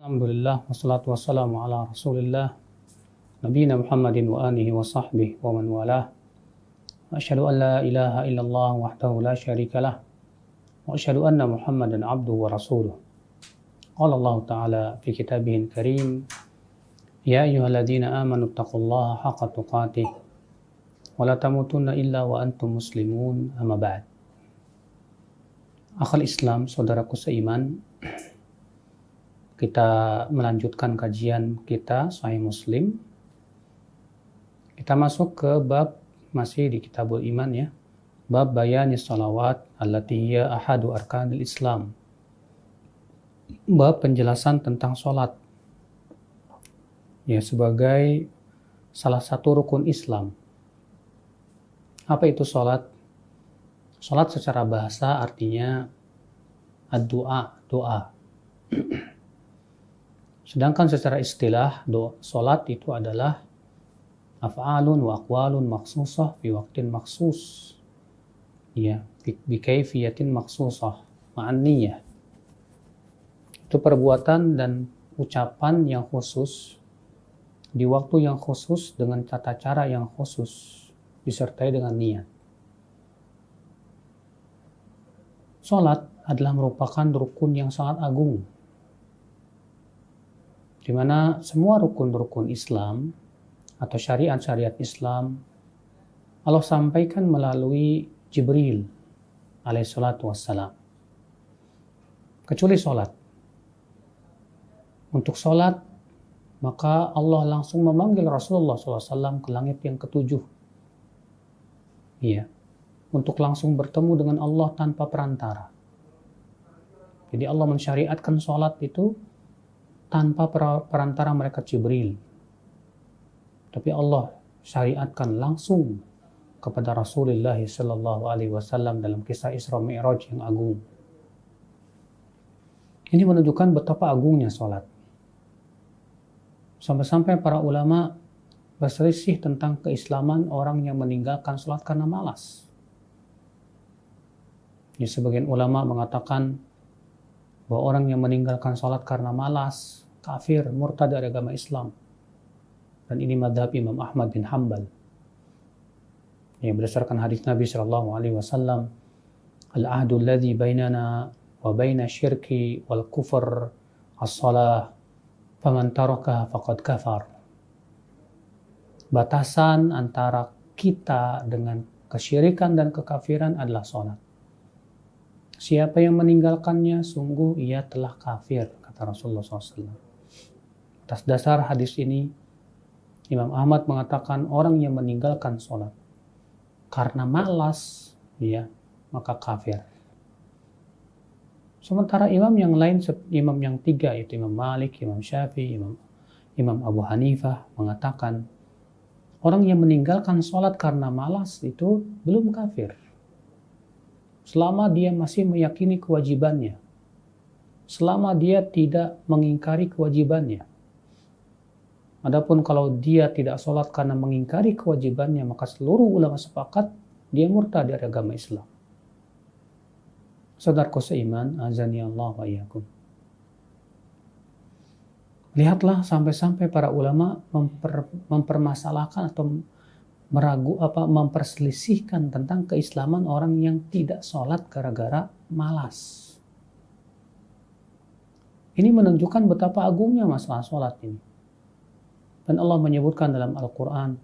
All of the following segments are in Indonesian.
Alhamdulillah wassalatu wassalamu ala Rasulillah nabiyina Muhammadin wa alihi wa sahbihi wa man walah. Wa asyhadu an la ilaha illallah wahdahu la syarikalah wa asyhadu anna Muhammadan abduhu wa rasuluh. Qala Allah Ta'ala fi kitabihil karim, ya ayyuhalladzina amanu taqullaha haqqa tuqatih wa la tamutunna illa wa antum muslimun, amma ba'd. Akhal Islam, saudaraku seiman, kita melanjutkan kajian kita Sahih Muslim. Kita masuk ke bab, masih di Kitabul Iman ya, bab bayani salawat allati hiya ahadu arkanil Islam. Bab penjelasan tentang salat ya, sebagai salah satu rukun Islam. Apa itu salat? Salat secara bahasa artinya ad-du'a, doa. Sedangkan secara istilah, salat itu adalah af'alun wa aqwalun maksusah fi waqtin maksus. Ya, bi kaifiyatin maksusah, ma'an niyah. Itu perbuatan dan ucapan yang khusus di waktu yang khusus dengan tata cara yang khusus disertai dengan niat. Salat adalah merupakan rukun yang sangat agung, di mana semua rukun-rukun Islam atau syariat-syariat Islam Allah sampaikan melalui Jibril alaihissalatu wassalam, kecuali salat. Untuk salat, maka Allah langsung memanggil Rasulullah SAW ke langit yang ketujuh. Iya, untuk langsung bertemu dengan Allah tanpa perantara. Jadi Allah mensyariatkan salat itu tanpa perantara malaikat Jibril. Tapi Allah syariatkan langsung kepada Rasulullah sallallahu alaihi wasallam dalam kisah Isra Mi'raj yang agung. Ini menunjukkan betapa agungnya salat. Sampai-sampai para ulama berselisih tentang keislaman orang yang meninggalkan salat karena malas. Ya, sebagian ulama mengatakan bahwa orang yang meninggalkan salat karena malas kafir, murtad dari agama Islam. Dan ini madhab Imam Ahmad bin Hanbal. Yang berdasarkan hadis Nabi sallallahu alaihi wasallam, al-ahdu alladhi bainana wa baina syirki wal kufr as-salah, faman tarakaha faqad kafar. Batasan antara kita dengan kesyirikan dan kekafiran adalah salat. Siapa yang meninggalkannya, sungguh ia telah kafir, kata Rasulullah SAW. Atas dasar hadis ini, Imam Ahmad mengatakan orang yang meninggalkan sholat karena malas, ya, maka kafir. Sementara imam yang lain, imam yang tiga, yaitu Imam Malik, Imam Syafi'i, Imam Abu Hanifah, mengatakan orang yang meninggalkan sholat karena malas itu belum kafir, selama dia masih meyakini kewajibannya, selama dia tidak mengingkari kewajibannya. Adapun kalau dia tidak sholat karena mengingkari kewajibannya, maka seluruh ulama sepakat dia murtad dari agama Islam. Saudaraku seiman, azani Allah wa iyyakum. Lihatlah sampai-sampai para ulama mempermasalahkan atau memperselisihkan tentang keislaman orang yang tidak sholat gara-gara malas. Ini menunjukkan betapa agungnya masalah sholat ini. Dan Allah menyebutkan dalam Al-Quran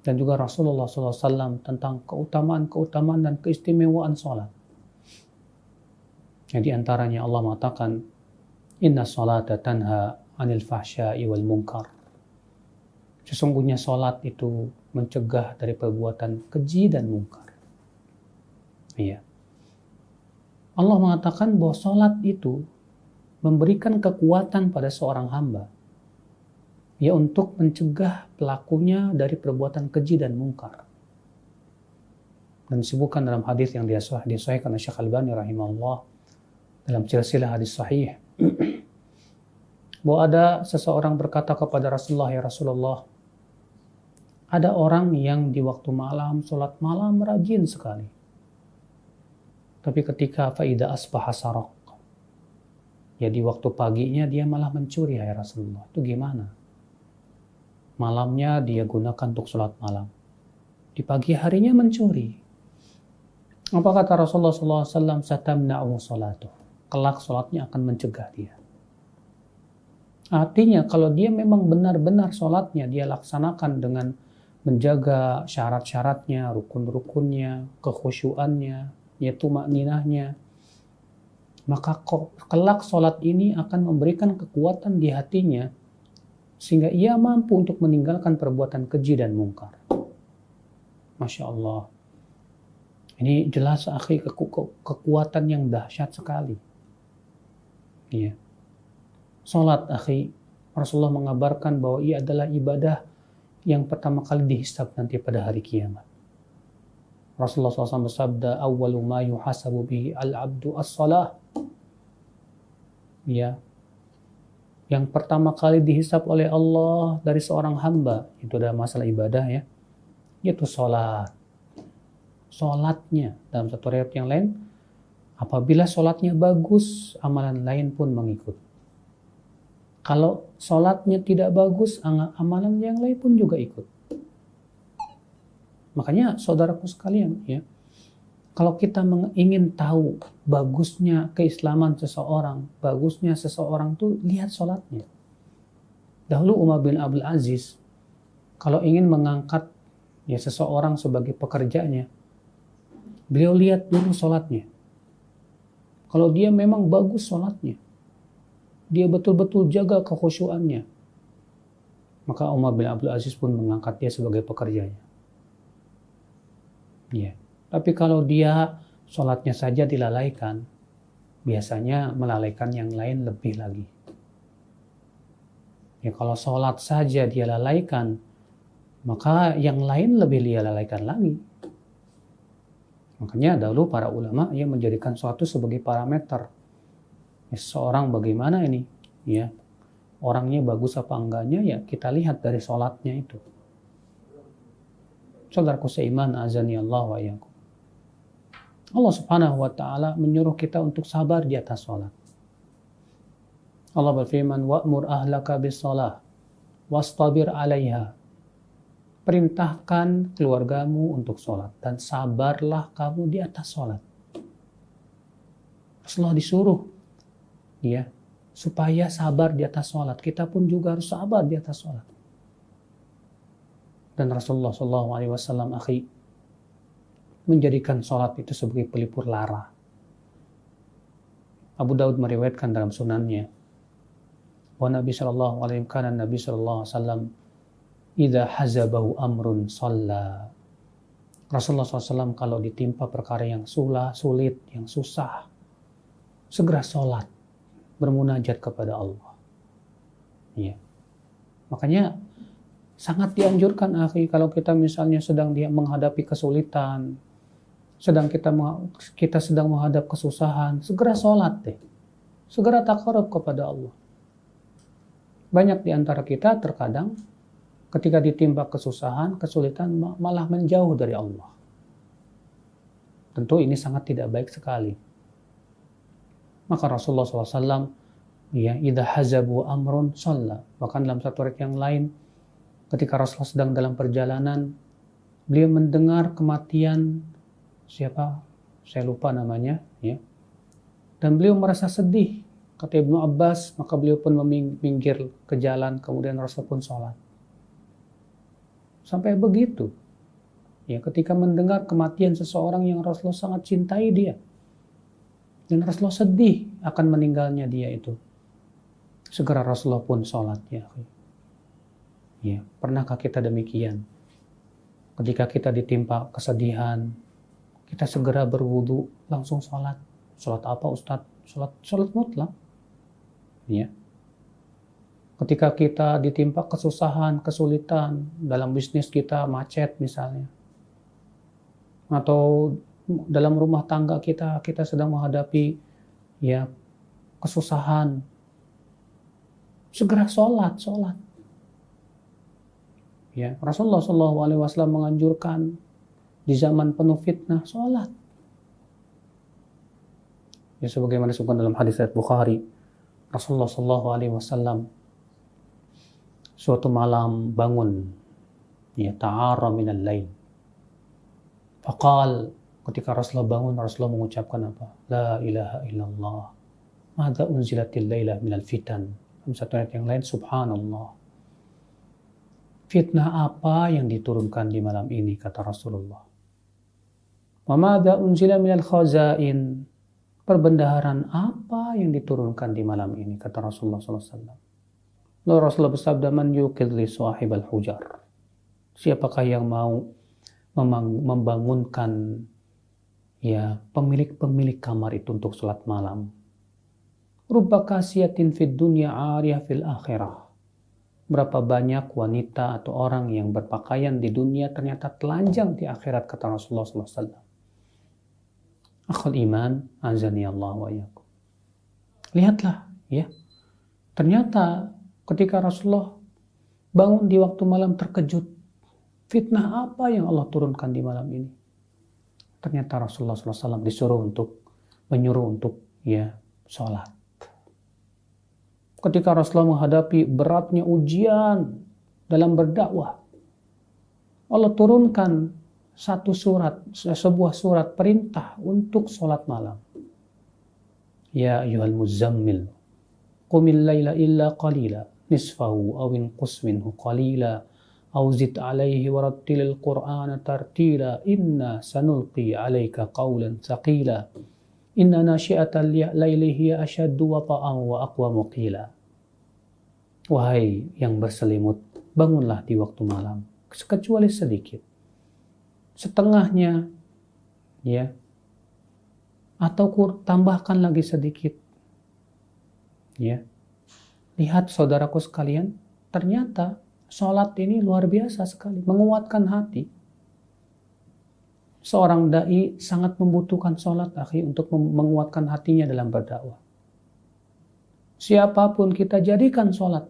dan juga Rasulullah SAW tentang keutamaan-keutamaan dan keistimewaan sholat. Yang diantaranya Allah mengatakan, Inna sholata tanha anil fahsya'i wal munkar. Sesungguhnya sholat itu mencegah dari perbuatan keji dan mungkar. Iya. Allah mengatakan bahwa sholat itu memberikan kekuatan pada seorang hamba, ya, untuk mencegah pelakunya dari perbuatan keji dan mungkar. Dan disebutkan dalam hadis yang disahihkan oleh Syekh Albani rahimahullah dalam silsilah hadis sahih, bahwa ada seseorang berkata kepada Rasulullah, ya Rasulullah, ada orang yang di waktu malam, sholat malam rajin sekali. Tapi ketika faida asbaha saraq, Ya di waktu paginya dia malah mencuri ya Rasulullah. Itu gimana? Malamnya dia gunakan untuk sholat malam. Di pagi harinya mencuri. Apa kata Rasulullah SAW? Satamna'u sholatuh. Kelak sholatnya akan mencegah dia. Artinya kalau dia memang benar-benar sholatnya dia laksanakan dengan menjaga syarat-syaratnya, rukun-rukunnya, kekhusyuannya, yaitu makninahnya, maka kelak sholat ini akan memberikan kekuatan di hatinya sehingga ia mampu untuk meninggalkan perbuatan keji dan mungkar. Masya Allah. Ini jelas akhi kekuatan yang dahsyat sekali. Iya. Sholat akhi, Rasulullah mengabarkan bahwa ia adalah ibadah yang pertama kali dihisab nanti pada hari kiamat. Rasulullah SAW bersabda, awwalu ma yuhasabu bihi al-abdu as-salah. Ya. Yang pertama kali dihisab oleh Allah dari seorang hamba, itu adalah masalah ibadah ya, yaitu sholat. Sholatnya, dalam satu riwayat yang lain, apabila sholatnya bagus, amalan lain pun mengikut. Kalau sholatnya tidak bagus, amalan yang lain pun juga ikut. Makanya saudaraku sekalian, ya, kalau kita ingin tahu bagusnya keislaman seseorang, bagusnya seseorang tuh lihat sholatnya. Dahulu Umar bin Abdul Aziz, kalau ingin mengangkat ya seseorang sebagai pekerjanya, beliau lihat dulu sholatnya. Kalau dia memang bagus sholatnya, dia betul-betul jaga kekhusyuannya, maka Umar bin Abdul Aziz pun mengangkat dia sebagai pekerjanya. Ya. Tapi kalau dia sholatnya saja dilalaikan, biasanya melalaikan yang lain lebih lagi. Ya, kalau sholat saja dia lalaikan, maka yang lain lebih dia lalaikan lagi. Makanya dahulu para ulama yang menjadikan suatu sebagai parameter. Ya, seorang bagaimana ini? Ya, orangnya bagus apa enggaknya? Ya kita lihat dari sholatnya itu. Saudaraku seiman, azani Allah wa iyyakum. Allah Subhanahu wa taala menyuruh kita untuk sabar di atas salat. Allah berfirman, "Wa'mur ahlaka bis-shalah wastabir 'alaiha." Perintahkan keluargamu untuk salat dan sabarlah kamu di atas salat. Rasulullah disuruh ya supaya sabar di atas salat. Kita pun juga harus sabar di atas salat. Dan Rasulullah SAW akhi menjadikan sholat itu sebagai pelipur lara. Abu Daud meriwayatkan dalam sunannya bahwa Nabi SAW idza hazabahu amrun shalla. Rasulullah SAW kalau ditimpa perkara yang sulit, yang susah, segera sholat, bermunajat kepada Allah. Ya. Makanya sangat dianjurkan akhi kalau kita misalnya sedang menghadapi kesulitan, kita sedang menghadap kesusahan, segera sholat deh. Segera taqarrub kepada Allah. Banyak di antara kita terkadang ketika ditimpa kesusahan, kesulitan malah menjauh dari Allah. Tentu ini sangat tidak baik sekali. Maka Rasulullah SAW ya idza hazabu amrun shalla. Bahkan dalam satu riwayat yang lain, ketika Rasulullah sedang dalam perjalanan, beliau mendengar kematian siapa? Saya lupa namanya, ya. Dan beliau merasa sedih. Kata Ibnu Abbas, maka beliau pun meminggir ke jalan, kemudian Rasul pun sholat. Sampai begitu. Ya, ketika mendengar kematian seseorang yang Rasulullah sangat cintai dia. Dan Rasulullah sedih akan meninggalnya dia itu. Segera Rasulullah pun sholat, ya. Ya, pernahkah kita demikian? Ketika kita ditimpa kesedihan, kita segera berwudu, langsung sholat. Sholat apa Ustadz? Sholat mutlak. Ya. Ketika kita ditimpa kesusahan, kesulitan, dalam bisnis kita macet misalnya. Atau dalam rumah tangga kita sedang menghadapi ya kesusahan. Segera sholat. Ya, Rasulullah SAW menganjurkan di zaman penuh fitnah sholat. Ya, sebagaimana disebutkan dalam hadis riwayat Bukhari, Rasulullah Shallallahu Alaihi Wasallam suatu malam bangun, ya ta'ara minal lail. Faqal, ketika Rasulullah bangun, Rasulullah mengucapkan apa? La ilaha illallah. Madza unzilatil lailah minal fitan. Dalam satu ayat yang lain, subhanallah. Fitnah apa yang diturunkan di malam ini, kata Rasulullah. Wa madza unzila minal khazain. Perbendaharaan apa yang diturunkan di malam ini, kata Rasulullah SAW. Lalu Rasulullah bersabda, man yuqidh li sahibal hujar. Siapakah yang mau membangunkan ya pemilik kamar itu untuk salat malam. Rubba kasiyatin fid dunya 'ariyah fil akhirah. Berapa banyak wanita atau orang yang berpakaian di dunia ternyata telanjang di akhirat, kata Rasulullah SAW. Akhul iman, azani Allah wa iyyakum. Lihatlah, ya. Ternyata ketika Rasulullah bangun di waktu malam terkejut, fitnah apa yang Allah turunkan di malam ini? Ternyata Rasulullah SAW menyuruh untuk ya sholat. Ketika Rasulullah menghadapi beratnya ujian dalam berdakwah, Allah turunkan sebuah surat perintah untuk sholat malam. Ya ayyuhal muzammil, qumil laila illa qalila, nisfahu aw inqus minhu qalila, aw zid alaihi warattilil qur'ana tartila, inna sanulqi alaika qawlan thaqila, inna nasyi'atal laili hiya ashaddu wata'an wa aqwamu qila. Wahai yang berselimut, bangunlah di waktu malam, kecuali sedikit, setengahnya, ya, atau tambahkan lagi sedikit, ya. Lihat saudaraku sekalian, ternyata sholat ini luar biasa sekali, menguatkan hati. Seorang dai sangat membutuhkan sholat, akhi, untuk menguatkan hatinya dalam berdakwah. Siapapun kita jadikan sholat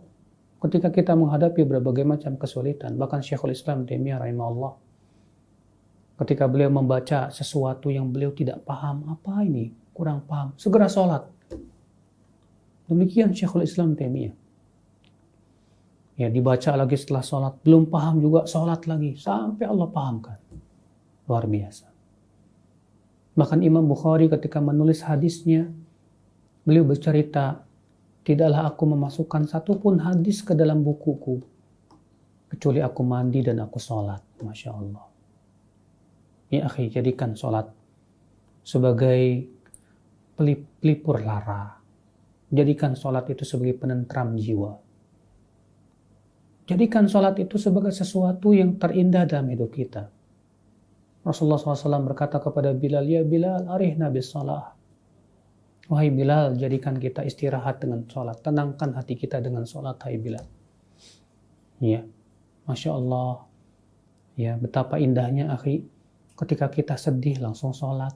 ketika kita menghadapi berbagai macam kesulitan. Bahkan Syekhul Islam Taimiyah rahimahullah, ketika beliau membaca sesuatu yang beliau tidak paham, apa ini, kurang paham, segera sholat. Demikian Syekhul Islam Taimiyah. Ya, dibaca lagi setelah sholat, belum paham juga, sholat lagi, sampai Allah pahamkan. Luar biasa. Bahkan Imam Bukhari ketika menulis hadisnya, beliau bercerita, tidaklah aku memasukkan satupun hadis ke dalam bukuku, kecuali aku mandi dan aku sholat. Masya Allah. Ya akhi, jadikan sholat sebagai pelipur lara. Jadikan sholat itu sebagai penentram jiwa. Jadikan sholat itu sebagai sesuatu yang terindah dalam hidup kita. Rasulullah SAW berkata kepada Bilal, ya Bilal, arihna bis sholat. Wahai Bilal, jadikan kita istirahat dengan sholat. Tenangkan hati kita dengan sholat, hai Bilal. Ya, Masya Allah. Ya, betapa indahnya, akhi, ketika kita sedih langsung sholat.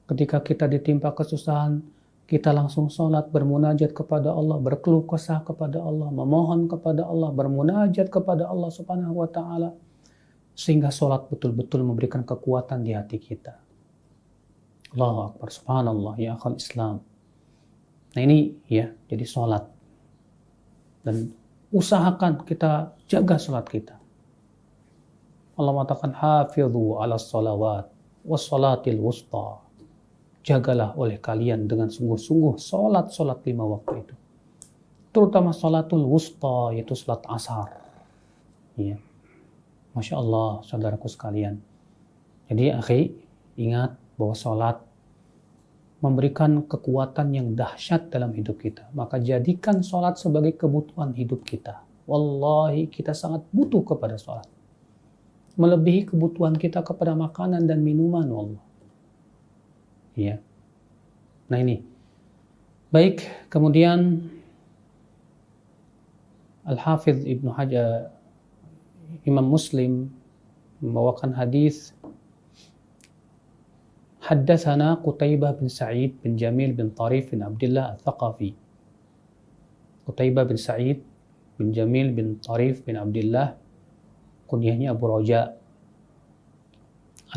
Ketika kita ditimpa kesusahan, kita langsung sholat, bermunajat kepada Allah, berkeluh kesah kepada Allah, memohon kepada Allah, bermunajat kepada Allah Subhanahu wa Ta'ala, sehingga sholat betul-betul memberikan kekuatan di hati kita. Allahu Akbar, subhanallah, ya akhal Islam. Nah ini ya, jadi sholat. Dan usahakan kita jaga sholat kita. Allah mengatakan, hafidhu ala sholawat, wassalatil wusta. Jagalah oleh kalian dengan sungguh-sungguh sholat 5 waktu itu. Terutama sholatul wusta, yaitu sholat asar. Ya. Masya Allah, saudaraku sekalian. Jadi akhi, ingat bahwa sholat memberikan kekuatan yang dahsyat dalam hidup kita. Maka jadikan sholat sebagai kebutuhan hidup kita. Wallahi, kita sangat butuh kepada sholat. Melebihi kebutuhan kita kepada makanan dan minuman, wallah. Ya. Nah ini. Baik, kemudian Al-Hafidh Ibnu Hajar, Imam Muslim membawakan hadis, Haddatsana Qutaibah bin Sa'id bin Jamil bin Tarif bin Abdullah Al-Thaqafi. Qutaibah bin Sa'id bin Jamil bin Tarif bin Abdullah, kunyahnya Abu Raja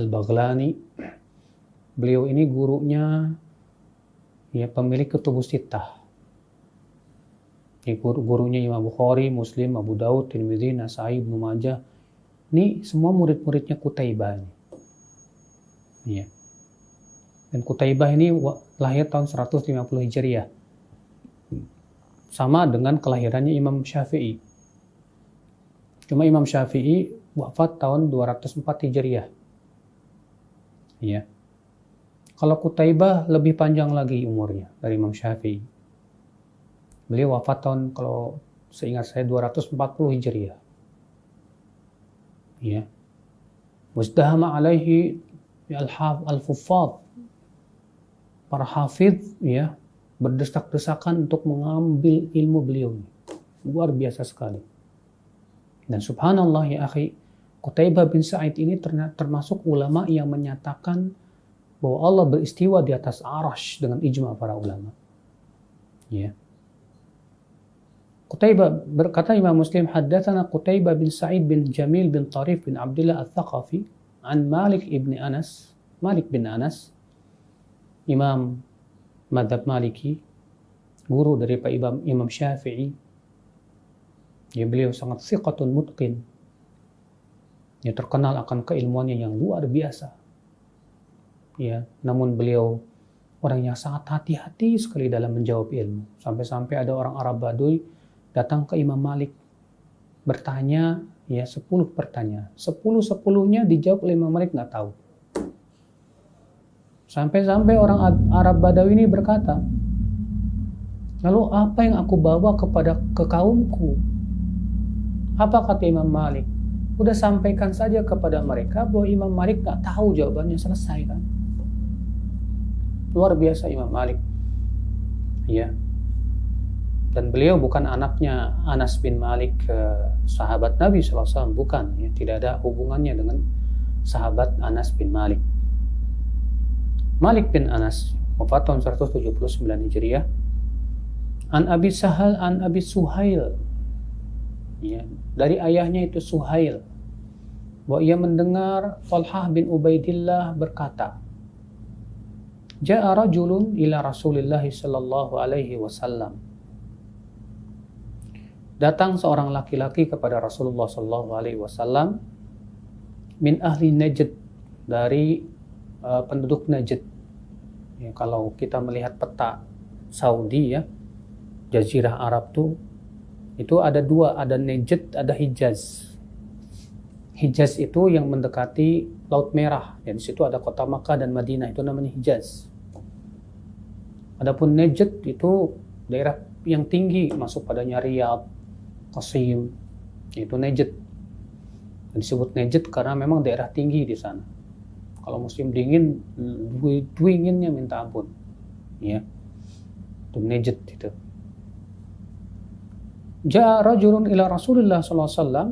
Al-Baghlani. Beliau ini gurunya ya pemilik Kutubus Sittah. Guru-gurunya Imam Bukhari, Muslim, Abu Daud, Tirmidzi, Nasai, Ibnu Majah. Ini semua murid-muridnya Qutaibah ini. Ya. Dan Qutaibah ini lahir tahun 150 Hijriah. Sama dengan kelahirannya Imam Syafi'i. Cuma Imam Syafi'i wafat tahun 204 Hijriah. Ya. Kalau Qutaibah lebih panjang lagi umurnya dari Imam Syafi'i. Beliau wafat tahun, kalau seingat saya, 240 Hijriah. Ya. Wazdahama alaihi al-fuffad. Para hafidh ya berdesak-desakan untuk mengambil ilmu beliau. Luar biasa sekali. Dan subhanallah ya akhi, Qutaibah bin Sa'id ini termasuk ulama yang menyatakan bahwa Allah beristiwa di atas arash dengan ijma' para ulama. Ya. Qutaibah, berkata Imam Muslim, haddatsana Qutaibah bin Sa'id bin Jamil bin Tarif bin Abdullah Al-Thaqafi an Malik bin Anas, Imam Madhab Maliki, guru dari Pak Imam Syafi'i. Ya, beliau sangat thiqatun mutqin. Ya, terkenal akan keilmuannya yang luar biasa. Ya, namun beliau orang yang sangat hati-hati sekali dalam menjawab ilmu. Sampai-sampai ada orang Arab Baduy datang ke Imam Malik bertanya, ya 10 pertanyaan. 10-10-nya dijawab oleh Imam Malik nggak tahu. Sampai-sampai orang Arab Badawi ini berkata, lalu apa yang aku bawa ke kaumku? Apa kata Imam Malik? Udah sampaikan saja kepada mereka bahwa Imam Malik nggak tahu jawabannya, selesai kan? Luar biasa Imam Malik. Ya. Dan beliau bukan anaknya Anas bin Malik, sahabat Nabi SAW, bukan. Ya, tidak ada hubungannya dengan sahabat Anas bin Malik. Malik bin Anas, wafat tahun 179 Hijriah. An Abi Sahal, an Abi Suhail. Ya, dari ayahnya itu Suhail. Bahwa ia mendengar Talhah bin Ubaidillah berkata, Ja'a rajulun ila Rasulillah sallallahu alaihi wasallam. Datang seorang laki-laki kepada Rasulullah sallallahu alaihi wasallam min ahli Najd, dari penduduk Najd. Ya, kalau kita melihat peta Saudi ya, Jazirah Arab itu ada dua, ada Najd, ada Hijaz. Hijaz itu yang mendekati Laut Merah, ya, di situ ada kota Makkah dan Madinah, itu namanya Hijaz. Adapun Najd itu daerah yang tinggi, masuk padanya Riyadh, Qasim, itu Najd. Disebut Najd karena memang daerah tinggi di sana. Kalau musim dingin, dinginnya minta ampun. Ya. Itu Najd itu. Ja'a rajulun ila Rasulillah sallallahu alaihi wasallam.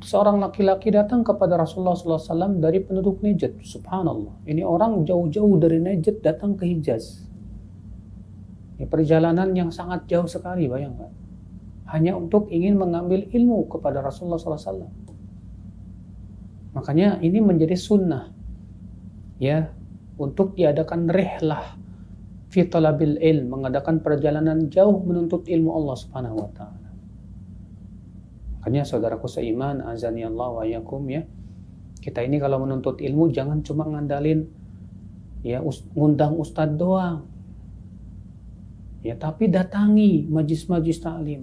Seorang laki-laki datang kepada Rasulullah sallallahu alaihi wasallam dari penduduk Najd. Subhanallah. Ini orang jauh-jauh dari Najd datang ke Hijaz. Ya, perjalanan yang sangat jauh sekali, bayangkan. Hanya untuk ingin mengambil ilmu kepada Rasulullah sallallahu alaihi wasallam. Makanya ini menjadi sunnah ya, untuk diadakan rihlah fi talabil ilm, mengadakan perjalanan jauh menuntut ilmu Allah Subhanahu wa taala. Makanya saudaraku seiman, azani Allah wa iyyakum ya, kita ini kalau menuntut ilmu jangan cuma ngandalin ya ngundang ustadz doang. Ya, tapi datangi majlis-majlis taklim.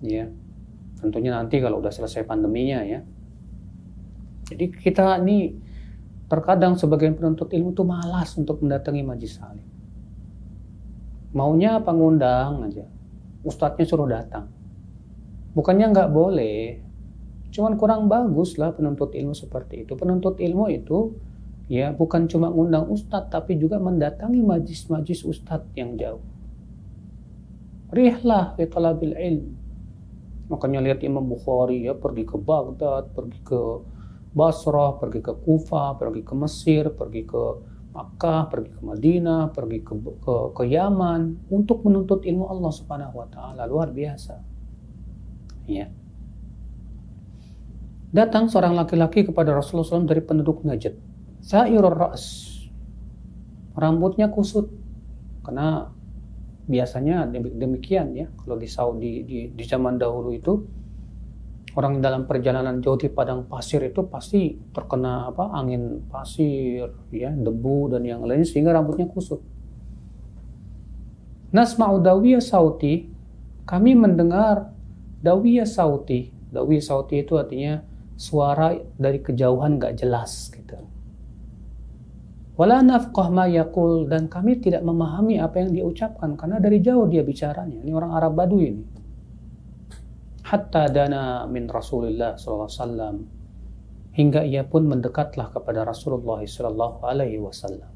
Ya. Tentunya nanti kalau udah selesai pandeminya ya. Jadi kita ini terkadang sebagian penuntut ilmu tuh malas untuk mendatangi majlis taklim. Maunya apa, ngundang aja. Ustadznya suruh datang. Bukannya nggak boleh, cuman kurang bagus lah penuntut ilmu seperti itu. Penuntut ilmu itu ya bukan cuma ngundang ustadz, tapi juga mendatangi majlis-majlis ustadz yang jauh. Rihlah fi talabil ilm. Makanya lihat Imam Bukhari ya pergi ke Baghdad, pergi ke Basrah, pergi ke Kufah, pergi ke Mesir, pergi ke Makkah, pergi ke Madinah, pergi ke Yaman untuk menuntut ilmu Allah Subhanahu wa taala. Luar biasa. Ya. Datang seorang laki-laki kepada Rasulullah SAW dari penduduk Najd. Sa'irur ra's. Rambutnya kusut karena biasanya demikian ya. Kalau di Saudi di zaman dahulu itu orang dalam perjalanan jauh di padang pasir itu pasti terkena angin pasir, ya, debu dan yang lain sehingga rambutnya kusut. Nasma'u dawiyah sauti, kami mendengar dawiyah sauti. Dawiyah sauti itu artinya suara dari kejauhan gak jelas gitu. Wala nafqah ma yaqul, dan kami tidak memahami apa yang dia ucapkan karena dari jauh dia bicaranya. Ini orang Arab Badui ini. Hatta dana min Rasulullah sallallahu alaihi wasallam, hingga ia pun mendekatlah kepada Rasulullah sallallahu alaihi wasallam.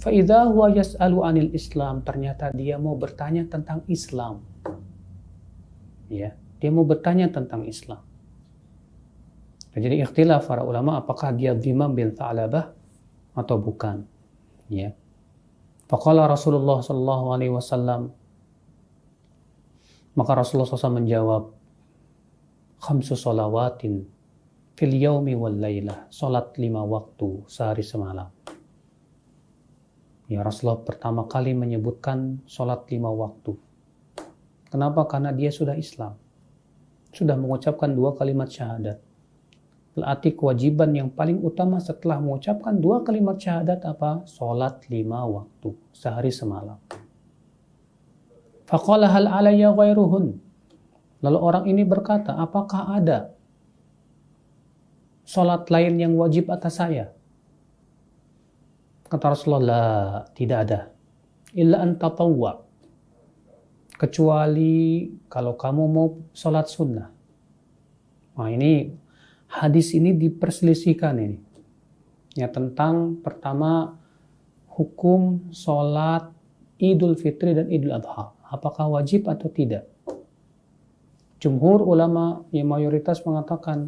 Fa idza huwa yas'alu 'anil Islam, ternyata dia mau bertanya tentang Islam. Ya, dia mau bertanya tentang Islam. Jadi ikhtilaf para ulama apakah dia Dhimam bin Tha'labah atau bukan. Ya. Faqala Rasulullah sallallahu alaihi wasallam, maka Rasulullah SAW menjawab, 5 sholawatin fil yaumi wal lailah, salat 5 waktu sehari semalam. Ya, Rasulullah pertama kali menyebutkan salat 5 waktu. Kenapa? Karena dia sudah Islam, sudah mengucapkan 2 kalimat syahadat. Berarti kewajiban yang paling utama setelah mengucapkan 2 kalimat syahadat apa? Salat 5 waktu sehari semalam. Faqala hal alayya ghairuhun. Lalu orang ini berkata, apakah ada salat lain yang wajib atas saya? Kata Rasulullah, tidak ada. Illa an tatawwa. Kecuali kalau kamu mau salat sunnah. Nah, ini hadis ini diperselisihkan ini. Ya, tentang pertama hukum salat Idul Fitri dan Idul Adha. Apakah wajib atau tidak? Jumhur ulama yang mayoritas mengatakan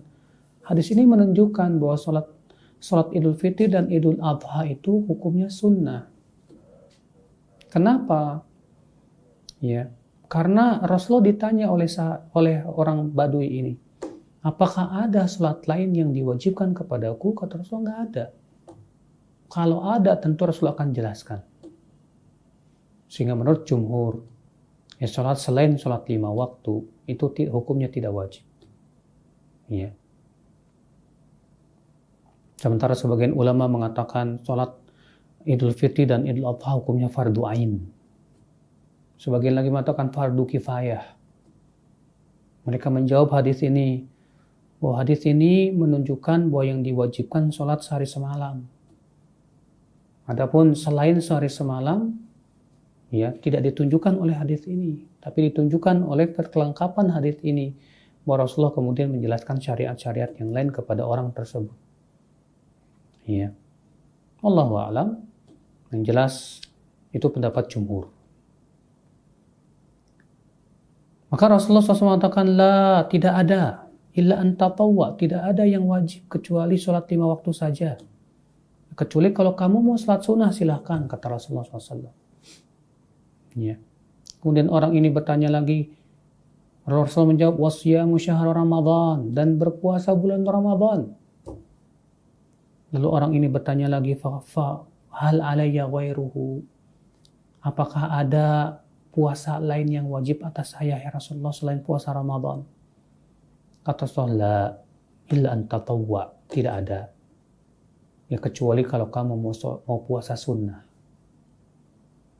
hadis ini menunjukkan bahwa salat Idul Fitri dan Idul Adha itu hukumnya sunnah. Kenapa? Ya, karena Rasulullah ditanya oleh orang Badui ini, apakah ada salat lain yang diwajibkan kepadaku? Kata Rasulullah, nggak ada. Kalau ada, tentu Rasulullah akan jelaskan. Sehingga menurut jumhur, ya, salat selain salat 5 waktu itu hukumnya tidak wajib. Ya. Sementara sebagian ulama mengatakan salat Idul Fitri dan Idul Adha hukumnya fardu ain. Sebagian lagi mengatakan fardu kifayah. Mereka menjawab hadis ini, bahwa hadis ini menunjukkan bahwa yang diwajibkan salat sehari semalam. Adapun selain sehari semalam, ya, tidak ditunjukkan oleh hadis ini, tapi ditunjukkan oleh kelengkapan hadis ini bahwa Rasulullah kemudian menjelaskan syariat-syariat yang lain kepada orang tersebut. Ya. Wallahu a'lam. Yang jelas itu pendapat jumhur. Maka Rasulullah SAW mengatakan, la, tidak ada, illa an tatawwa, tidak ada yang wajib kecuali sholat 5 waktu saja. Kecuali kalau kamu mau sholat sunnah silahkan, kata Rasulullah SAW. Ya. Kemudian orang ini bertanya lagi, Rasul menjawab, wasyamu syahr Ramadan, dan berpuasa bulan Ramadan. Lalu orang ini bertanya lagi, fa hal alayya ghairuhu, apakah ada puasa lain yang wajib atas saya ya Rasulullah selain puasa Ramadan? Kata Rasulullah, illa an tatawwa, tidak ada. Ya, kecuali kalau kamu mau puasa sunnah.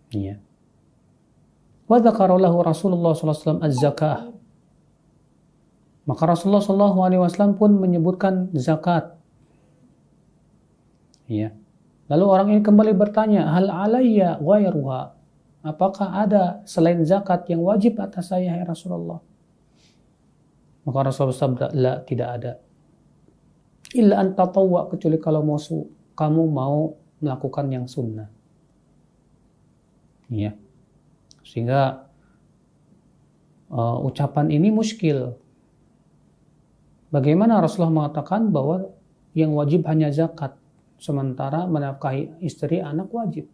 Ya. Wa dzakara lahu Rasulullah sallallahu alaihi wasallam az-zakah. Maka Rasulullah sallallahu alaihi wasallam pun menyebutkan zakat. Ya. Lalu orang ini kembali bertanya, hal alayya ghairuha, apakah ada selain zakat yang wajib atas saya ya Rasulullah? Maka Rasulullah sabda, la, tidak ada. Illa an tatawwa, kecuali kalau kamu mau melakukan yang sunnah. Ya. Sehingga ucapan ini muskil. Bagaimana Rasulullah mengatakan bahwa yang wajib hanya zakat, sementara menafkahi istri anak wajib?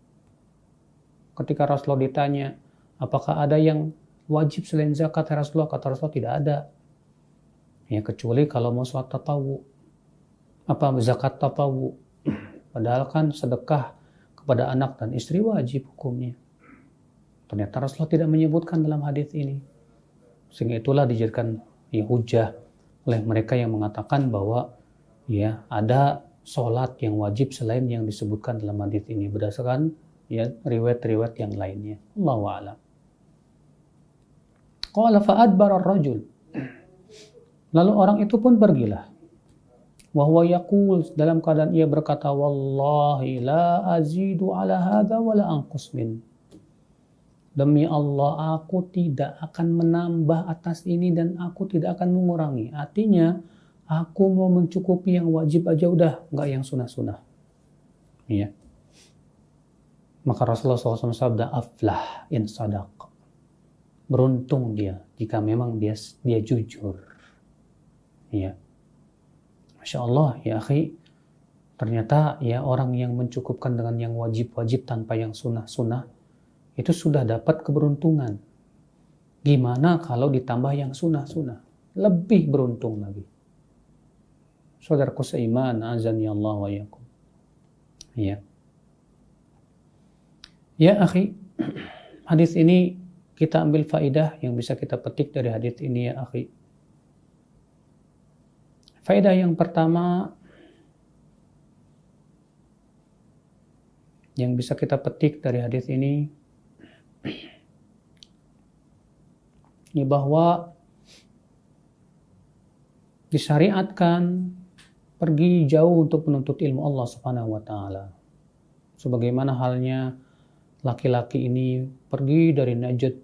Ketika Rasulullah ditanya, apakah ada yang wajib selain zakat ya Rasulullah? Kata Rasulullah, tidak ada. Ya, kecuali kalau mau sholat tatawu. Apa zakat tatawu? Padahal kan sedekah kepada anak dan istri wajib hukumnya. Ternyata Rasulullah tidak menyebutkan dalam hadis ini. Sehingga itulah dijadikan hujah oleh mereka yang mengatakan bahwa ya ada sholat yang wajib selain yang disebutkan dalam hadis ini berdasarkan ya riwayat-riwayat yang lainnya. Allahu a'lam. Qala fa'adbara ar-rajul. Lalu orang itu pun pergilah. Wa huwa yaqul, dalam keadaan ia berkata, wallahi la azidu ala hadza wa la anqus min. Demi Allah, aku tidak akan menambah atas ini dan aku tidak akan mengurangi. Artinya, aku mau mencukupi yang wajib aja udah, nggak yang sunah-sunah. Iya. Maka Rasulullah SAW sabda, aflah in sadaq. Beruntung dia jika memang dia jujur. Iya. Masya Allah, ya akhi, ternyata ya orang yang mencukupkan dengan yang wajib-wajib tanpa yang sunnah-sunnah, itu sudah dapat keberuntungan. Gimana kalau ditambah yang sunnah-sunnah? Lebih beruntung lagi. Saudaraku seiman, azani Allah wa yakum. Ya. Ya akhi, hadis ini kita ambil faidah yang bisa kita petik dari hadis ini ya akhi. Faedah yang pertama yang bisa kita petik dari hadis ini bahwa disyariatkan pergi jauh untuk menuntut ilmu Allah Subhanahu wa taala. Sebagaimana halnya laki-laki ini pergi dari Najd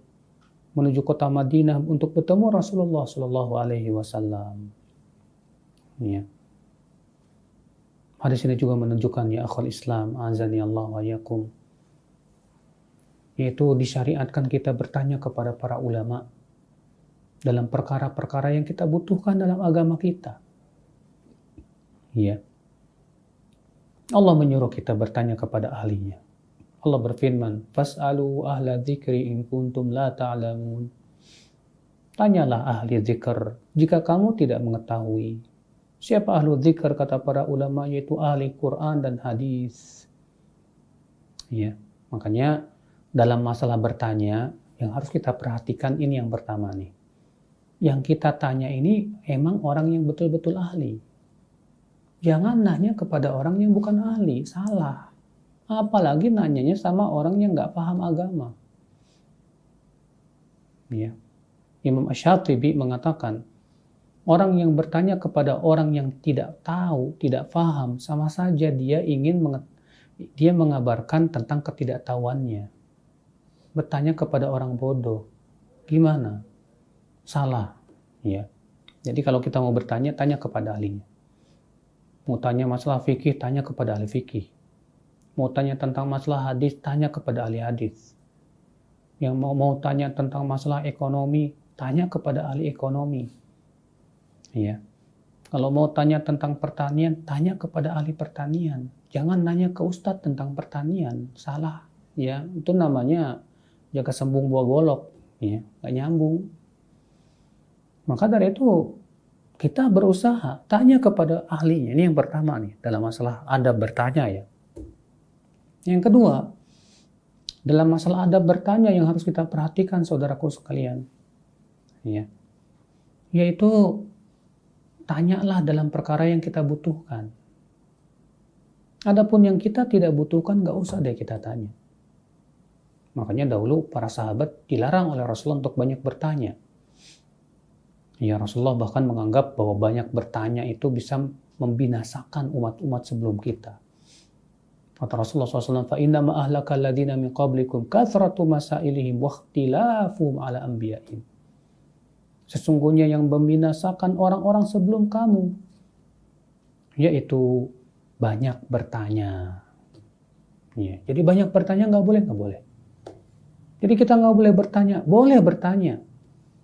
menuju kota Madinah untuk bertemu Rasulullah sallallahu alaihi wasallam. Ya. Hadis ini juga menunjukkan ya akhul Islam, azani Allah wa yakum, yaitu disyariatkan kita bertanya kepada para ulama dalam perkara-perkara yang kita butuhkan dalam agama kita. Ya. Allah menyuruh kita bertanya kepada ahlinya. Allah berfirman, "Fas'alu ahla dzikri in kuntum la ta'lamun." Tanyalah ahli zikr jika kamu tidak mengetahui. Siapa ahlu dzikr kata para ulama, yaitu ahli Quran dan hadis. Ya, makanya dalam masalah bertanya yang harus kita perhatikan ini yang pertama nih. Yang kita tanya ini emang orang yang betul-betul ahli. Jangan nanya kepada orang yang bukan ahli, salah. Apalagi nanyanya sama orang yang nggak paham agama. Ya. Imam Asy-Syatibi mengatakan, orang yang bertanya kepada orang yang tidak tahu, tidak paham, sama saja dia ingin dia mengabarkan tentang ketidaktahuannya. Bertanya kepada orang bodoh, gimana? Salah. Ya. Jadi kalau kita mau bertanya, tanya kepada ahlinya. Mau tanya masalah fikih, tanya kepada ahli fikih. Mau tanya tentang masalah hadis, tanya kepada ahli hadis. Yang mau tanya tentang masalah ekonomi, tanya kepada ahli ekonomi. Ya. Kalau mau tanya tentang pertanian, tanya kepada ahli pertanian. Jangan nanya ke ustadz tentang pertanian, salah. Ya, itu namanya jaga sembung buah golok, ya, nggak nyambung. Maka dari itu kita berusaha tanya kepada ahlinya. Ini yang pertama nih dalam masalah adab bertanya ya. Yang kedua, dalam masalah adab bertanya yang harus kita perhatikan saudaraku sekalian, ya, yaitu tanyalah dalam perkara yang kita butuhkan. Adapun yang kita tidak butuhkan, nggak usah deh kita tanya. Makanya dahulu para sahabat dilarang oleh Rasulullah untuk banyak bertanya. Ya, Rasulullah bahkan menganggap bahwa banyak bertanya itu bisa membinasakan umat-umat sebelum kita. Kata Rasulullah SAW, فَإِنَّمَا أَهْلَكَ الَّذِينَ مِنْ قَبْلِكُمْ كَثْرَةُ مَسَائِلِهِمْ وَاخْتِلَافُهُمْ عَلَى أَنْبِيَائِهِمْ. Sesungguhnya yang membinasakan orang-orang sebelum kamu, yaitu banyak bertanya. Ya, jadi banyak bertanya nggak boleh. Jadi kita nggak boleh bertanya, boleh bertanya.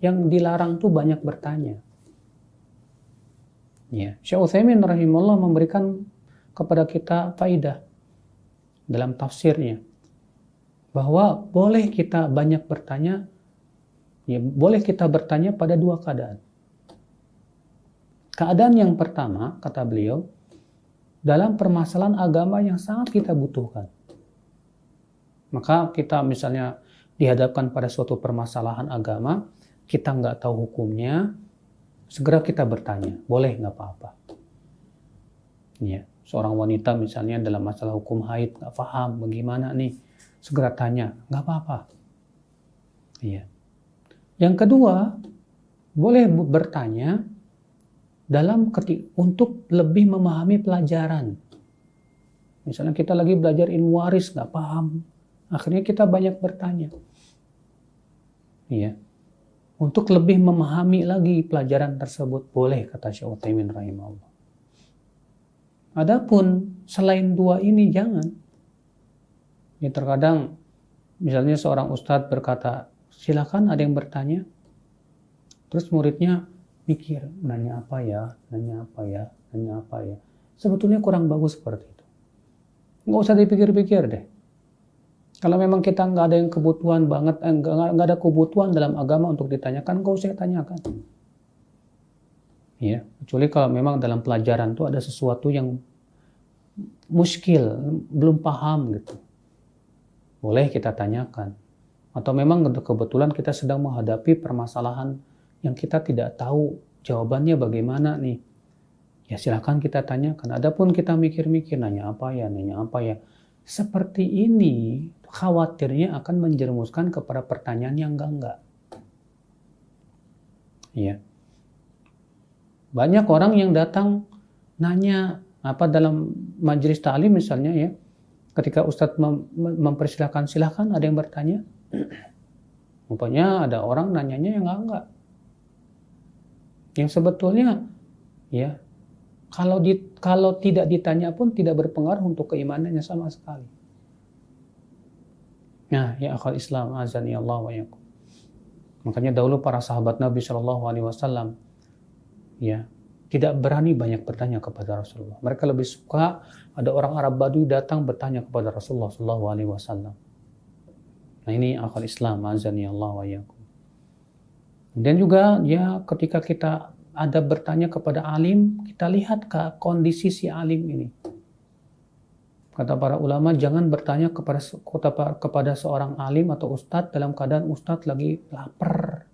Yang dilarang tuh banyak bertanya. Ya, Syekh Utsaimin rahimahullah memberikan kepada kita faidah dalam tafsirnya bahwa boleh kita banyak bertanya, ya boleh kita bertanya pada dua keadaan. Keadaan yang pertama, kata beliau, dalam permasalahan agama yang sangat kita butuhkan. Maka kita misalnya dihadapkan pada suatu permasalahan agama, kita nggak tahu hukumnya, segera kita bertanya, boleh nggak apa-apa. Ya, seorang wanita misalnya dalam masalah hukum haid nggak paham bagaimana nih, segera tanya, nggak apa-apa. Ya. Yang kedua, boleh bertanya untuk lebih memahami pelajaran. Misalnya kita lagi belajar ilmu waris nggak paham, akhirnya kita banyak bertanya. Iya. Untuk lebih memahami lagi pelajaran tersebut boleh, kata Syekh Utsaimin rahimahullah. Adapun selain dua ini jangan. Ya, terkadang misalnya seorang ustadz berkata, silakan ada yang bertanya. Terus muridnya mikir, nanya apa ya. Sebetulnya kurang bagus seperti itu. Nggak usah dipikir-pikir deh. Kalau memang kita nggak ada yang kebutuhan banget, nggak ada kebutuhan dalam agama untuk ditanyakan, nggak usah tanyakan. Ya, kecuali kalau memang dalam pelajaran itu ada sesuatu yang muskil, belum paham gitu. Boleh kita tanyakan. Atau memang kebetulan kita sedang menghadapi permasalahan yang kita tidak tahu jawabannya bagaimana nih. Ya silakan kita tanyakan. Adapun kita mikir-mikir nanya apa ya. Seperti ini khawatirnya akan menjerumuskan kepada pertanyaan yang enggak. Iya. Banyak orang yang datang nanya apa dalam majelis ta'lim misalnya ya. Ketika Ustadz mempersilahkan, silakan ada yang bertanya. Rupanya ada orang nanyanya yang enggak. Yang sebetulnya ya kalau tidak ditanya pun tidak berpengaruh untuk keimanannya sama sekali. Nah, ya akhwal Islam, azani Allah wa yakum. Makanya dahulu para sahabat Nabi Shallallahu Alaihi Wasallam ya tidak berani banyak bertanya kepada Rasulullah. Mereka lebih suka ada orang Arab Badui datang bertanya kepada Rasulullah Shallallahu Alaihi Wasallam. Nah ini akhwal Islam, azani Allah wa yakum. Dan juga ya ketika kita ada bertanya kepada alim, kita lihat ke kondisi si alim ini. Kata para ulama, jangan bertanya kepada seorang alim atau ustadz dalam keadaan ustadz lagi lapar,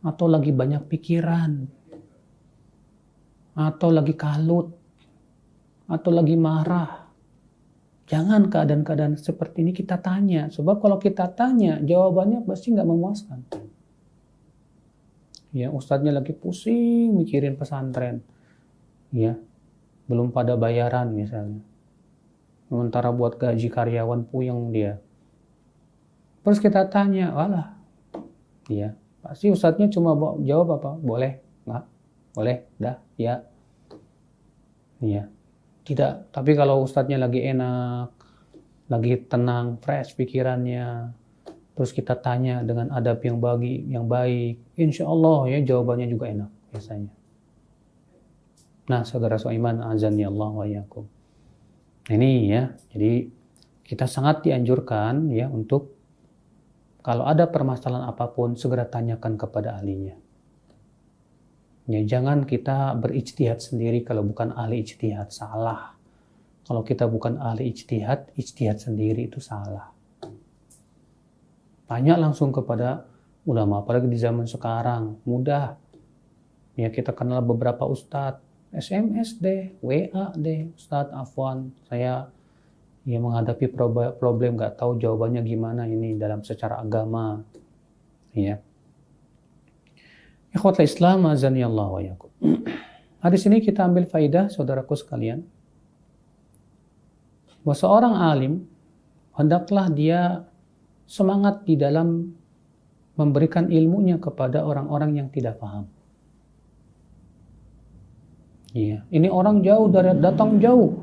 atau lagi banyak pikiran, atau lagi kalut, atau lagi marah. Jangan keadaan-keadaan seperti ini kita tanya, sebab kalau kita tanya, jawabannya pasti nggak memuaskan. Ya, ustadznya lagi pusing mikirin pesantren. Ya, belum pada bayaran misalnya. Sementara buat gaji karyawan puyeng dia. Terus kita tanya, walah. Ya, pasti ustadznya cuma jawab apa? Boleh, enggak? Boleh, dah, ya. Ya. Tidak, tapi kalau ustadznya lagi enak, lagi tenang, fresh pikirannya, terus kita tanya dengan adab yang baik, insya Allah ya jawabannya juga enak biasanya. Nah, saudara seiman, azani Allah wa yakum. Ini ya, jadi kita sangat dianjurkan ya untuk kalau ada permasalahan apapun segera tanyakan kepada ahlinya. Ya, jangan kita berijtihad sendiri kalau bukan ahli ijtihad, salah. Kalau kita bukan ahli ijtihad sendiri itu salah. Tanya langsung kepada ulama, apalagi di zaman sekarang, mudah. Ya kita kenal beberapa ustadz, SMS deh, WA deh, Ustadz Afwan, saya ya menghadapi problem nggak tahu jawabannya gimana ini dalam secara agama. Ya. Ikhwatul Islam, azani Allah wa yakum. Hadis ini kita ambil faidah, saudaraku sekalian, bahwa seorang alim hendaklah dia semangat di dalam memberikan ilmunya kepada orang-orang yang tidak paham. Iya, ini orang datang jauh,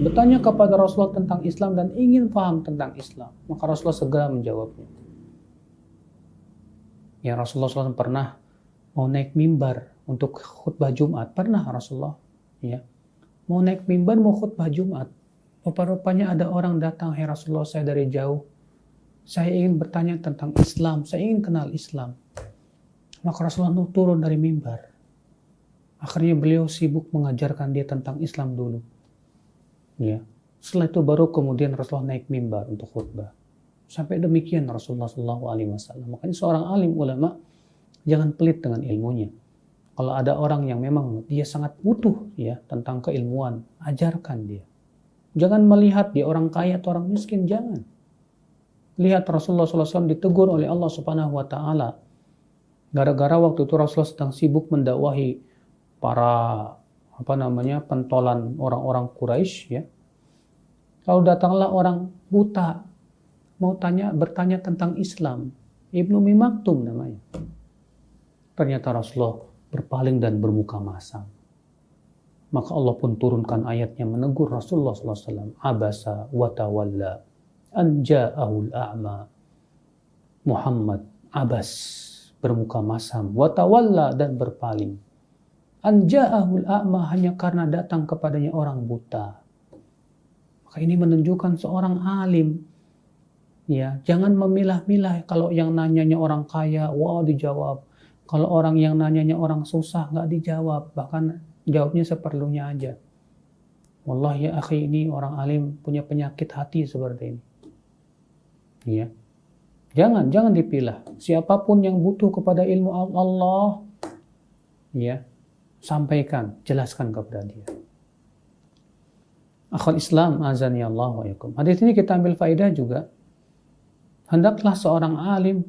bertanya kepada Rasulullah tentang Islam dan ingin paham tentang Islam. Maka Rasulullah segera menjawabnya. Ya, Rasulullah SAW pernah mau naik mimbar untuk khutbah Jumat. Pernah Rasulullah, ya, mau naik mimbar mau khutbah Jumat. Rupa-rupanya ada orang datang, "Hai Rasulullah, saya dari jauh. Saya ingin bertanya tentang Islam, saya ingin kenal Islam." Maka Rasulullah turun dari mimbar. Akhirnya beliau sibuk mengajarkan dia tentang Islam dulu. Ya. Setelah itu baru kemudian Rasulullah naik mimbar untuk khutbah. Sampai demikian Rasulullah SAW. Makanya seorang alim ulama jangan pelit dengan ilmunya. Kalau ada orang yang memang dia sangat butuh ya tentang keilmuan, ajarkan dia. Jangan melihat dia orang kaya atau orang miskin, jangan. Lihat Rasulullah SAW ditegur oleh Allah Subhanahu Wa Taala. Gara-gara waktu itu Rasulullah sedang sibuk mendakwahi para pentolan orang-orang Quraisy ya. Lalu datanglah orang buta mau bertanya tentang Islam. Ibnu Ummi Maktum namanya. Ternyata Rasulullah berpaling dan bermuka masam. Maka Allah pun turunkan ayatnya menegur Rasulullah SAW. Abasa wa tawalla an ja'ahul a'ma. Muhammad abas, bermuka masam, wa tawalla, dan berpaling. An ja'ahul a'ma, hanya karena datang kepadanya orang buta. Maka ini menunjukkan seorang alim. Ya, jangan memilah-milah. Kalau yang nanyanya orang kaya, wow dijawab. Kalau orang yang nanyanya orang susah, nggak dijawab. Bahkan jawabnya seperlunya aja. Wallahi ya akhi, ini orang alim punya penyakit hati seperti ini. Ya. Jangan dipilah. Siapapun yang butuh kepada ilmu Allah, ya, sampaikan, jelaskan kepada dia. Akhul Islam, azani Allah wa yakum. Hadis ini kita ambil faedah juga. Hendaklah seorang alim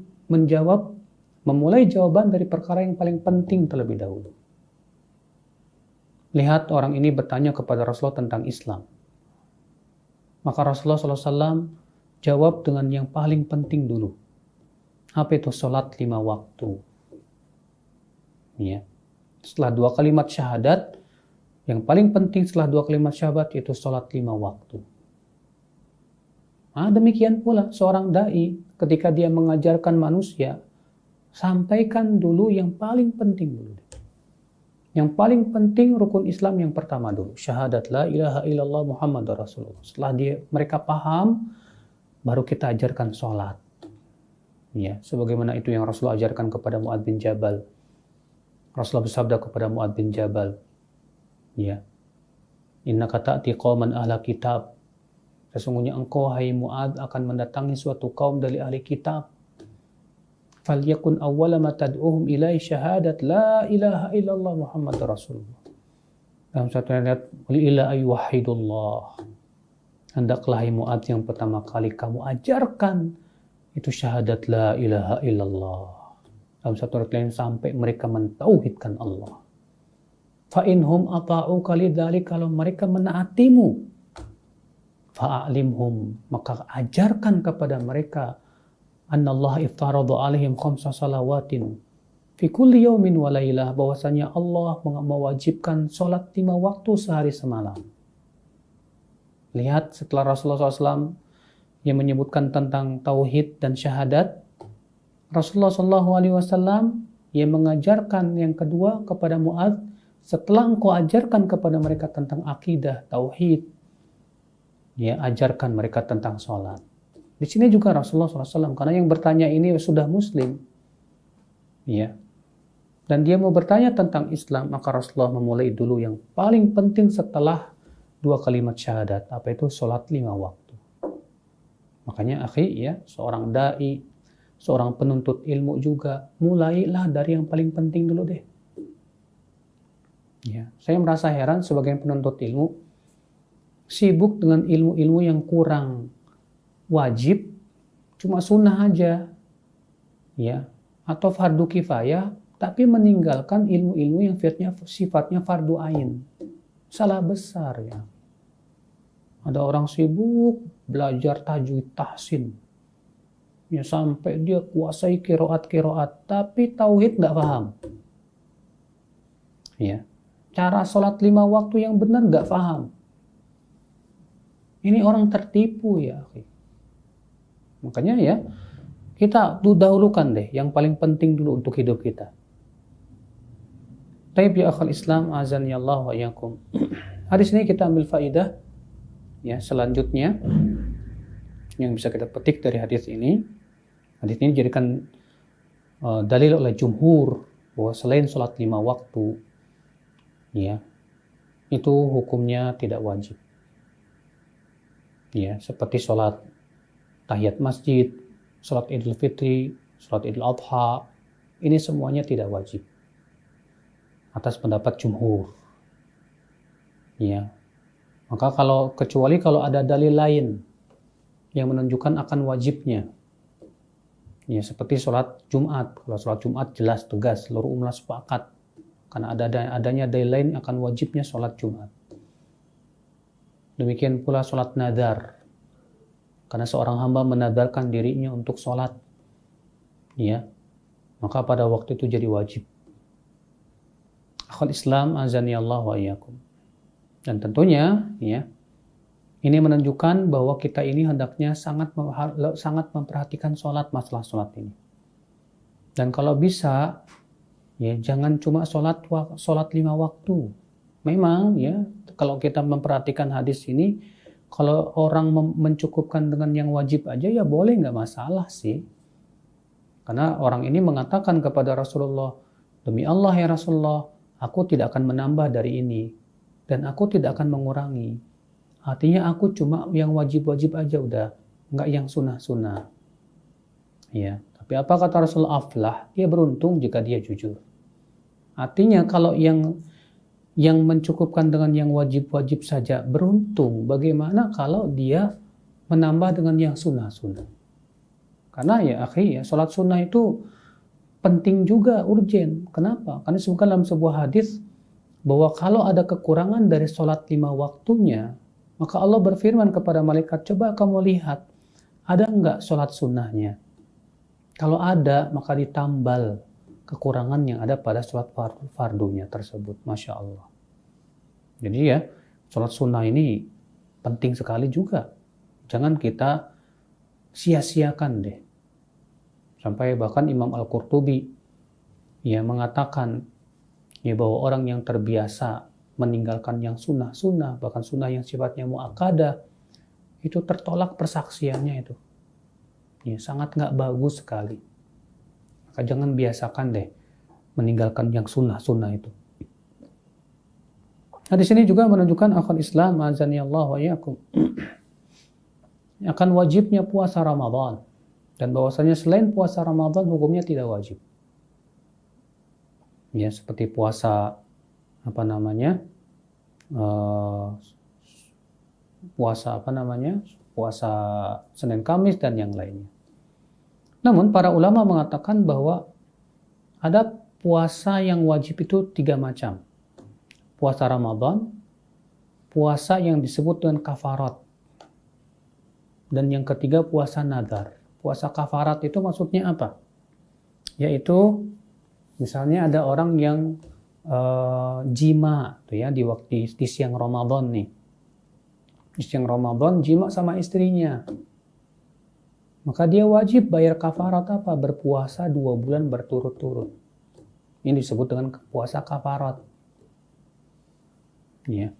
memulai jawaban dari perkara yang paling penting terlebih dahulu. Lihat orang ini bertanya kepada Rasulullah tentang Islam. Maka Rasulullah SAW jawab dengan yang paling penting dulu. Apa itu? Sholat 5 waktu. Ya. Setelah 2 kalimat syahadat, yang paling penting setelah 2 kalimat syahadat yaitu sholat 5 waktu. Demikian pula seorang da'i ketika dia mengajarkan manusia, sampaikan dulu yang paling penting dulu. Yang paling penting rukun Islam yang pertama dulu, syahadat la ilaha illallah Muhammadur Rasulullah. Setelah mereka paham, baru kita ajarkan sholat. Ya, sebagaimana itu yang Rasulullah ajarkan kepada Mu'adz bin Jabal. Rasulullah bersabda kepada Mu'adz bin Jabal, ya, innaka ta'ti qauman ahla kitab. Sesungguhnya engkau, hai Mu'adz, akan mendatangi suatu kaum dari ahli kitab. Falyakun awwala ma tad'uhum ilai syahadat la ilaha illallah Muhammadur Rasulullah. Dalam satu ayat, ila ayyuhidullah. Hendaklah hai Mu'adz yang pertama kali kamu ajarkan itu syahadat la ilaha illallah. Dalam satu ayat lain, sampai mereka mentauhidkan Allah. Fa inhum ata'uka lidzalik, kalau mereka menaatimu, fa'alimhum, maka ajarkan kepada mereka, annallaha iftaradu alaihim khamsa salawatin fi kulli yaumin wa lailah, bahwasanya Allah mewajibkan salat 5 waktu sehari semalam. Lihat, setelah Rasulullah SAW yang menyebutkan tentang tauhid dan syahadat, Rasulullah SAW yang mengajarkan yang kedua kepada Mu'adz, setelah engkau ajarkan kepada mereka tentang akidah, tauhid, ya, ajarkan mereka tentang sholat. Di sini juga Rasulullah SAW, karena yang bertanya ini sudah muslim, ya, dan dia mau bertanya tentang Islam, maka Rasulullah memulai dulu yang paling penting setelah 2 kalimat syahadat, apa itu? Sholat 5 waktu. Makanya akhi, ya, seorang da'i, seorang penuntut ilmu juga, mulailah dari yang paling penting dulu deh. Ya, saya merasa heran sebagian penuntut ilmu sibuk dengan ilmu-ilmu yang kurang wajib, cuma sunnah aja, ya, atau fardu kifayah, tapi meninggalkan ilmu-ilmu yang sifatnya fardu ain. Salah besar, ya. Ada orang sibuk belajar tajwid tahsin, ya, sampai dia kuasai qiraat, tapi tauhid nggak paham, ya. Cara sholat 5 waktu yang benar nggak paham. Ini orang tertipu, ya. Makanya, ya, kita dahulukan deh yang paling penting dulu untuk hidup kita. Taib ya akhal Islam, azani Allah wa yakum. Hadis ini kita ambil faidah, ya, selanjutnya yang bisa kita petik dari hadis ini. Hadis ini dijadikan dalil oleh jumhur bahwa selain sholat 5 waktu, ya, itu hukumnya tidak wajib. Ya, seperti sholat tahiyat masjid, sholat Idul Fitri, sholat Idul Adha, ini semuanya tidak wajib. Atas pendapat jumhur. Ya. Maka kecuali kalau ada dalil lain yang menunjukkan akan wajibnya. Ya, seperti sholat Jumat. Kalau sholat Jumat jelas, tegas, seluruh umat sepakat. Karena adanya dalil lain akan wajibnya sholat Jumat. Demikian pula sholat nadar. Karena seorang hamba menadarkan dirinya untuk sholat. Ya, maka pada waktu itu jadi wajib. Akhul Islam azani Allah wa iyyakum. Dan tentunya, ya, ini menunjukkan bahwa kita ini hendaknya sangat memperhatikan masalah sholat ini. Dan kalau bisa, ya jangan cuma sholat 5 waktu. Memang, ya, kalau kita memperhatikan hadis ini, kalau orang mencukupkan dengan yang wajib aja, ya boleh, nggak masalah sih. Karena orang ini mengatakan kepada Rasulullah, demi Allah ya Rasulullah, aku tidak akan menambah dari ini, dan aku tidak akan mengurangi. Artinya aku cuma yang wajib-wajib aja udah, nggak yang sunnah-sunnah. Ya, tapi apa kata Rasulullah? Aflah, dia beruntung jika dia jujur. Artinya kalau yang mencukupkan dengan yang wajib-wajib saja beruntung, bagaimana kalau dia menambah dengan yang sunnah-sunnah? Karena ya akhi, ya, sholat sunnah itu penting juga, urgen. Kenapa? Karena disebutkan dalam sebuah hadis bahwa kalau ada kekurangan dari sholat 5 waktunya, maka Allah berfirman kepada malaikat, coba kamu lihat, ada enggak sholat sunnahnya? Kalau ada, maka ditambal kekurangan yang ada pada sholat fardunya tersebut. Masya Allah. Jadi ya, sholat sunnah ini penting sekali juga. Jangan kita sia-siakan deh. Sampai bahkan Imam Al-Qurtubi ya mengatakan ya bahwa orang yang terbiasa meninggalkan yang sunnah-sunnah, bahkan sunnah yang sifatnya muakkadah, itu tertolak persaksiannya itu. Ya, sangat nggak bagus sekali. Maka jangan biasakan deh meninggalkan yang sunnah-sunnah itu. Nah, di sini juga menunjukkan akhul Islam azani Allah wa iyyakum akan wajibnya puasa Ramadan, dan bahwasanya selain puasa Ramadan hukumnya tidak wajib. Ya, seperti puasa puasa Senin Kamis dan yang lainnya. Namun para ulama mengatakan bahwa ada puasa yang wajib itu 3 macam. Puasa Ramadan, puasa yang disebut dengan kafarat, dan yang ketiga puasa nadar. Puasa kafarat itu maksudnya apa? Yaitu misalnya ada orang yang jima tuh ya di siang Ramadan nih. Di siang Ramadan jima sama istrinya. Maka dia wajib bayar kafarat apa? Berpuasa 2 bulan berturut-turut. Ini disebut dengan puasa kafarat. Ya.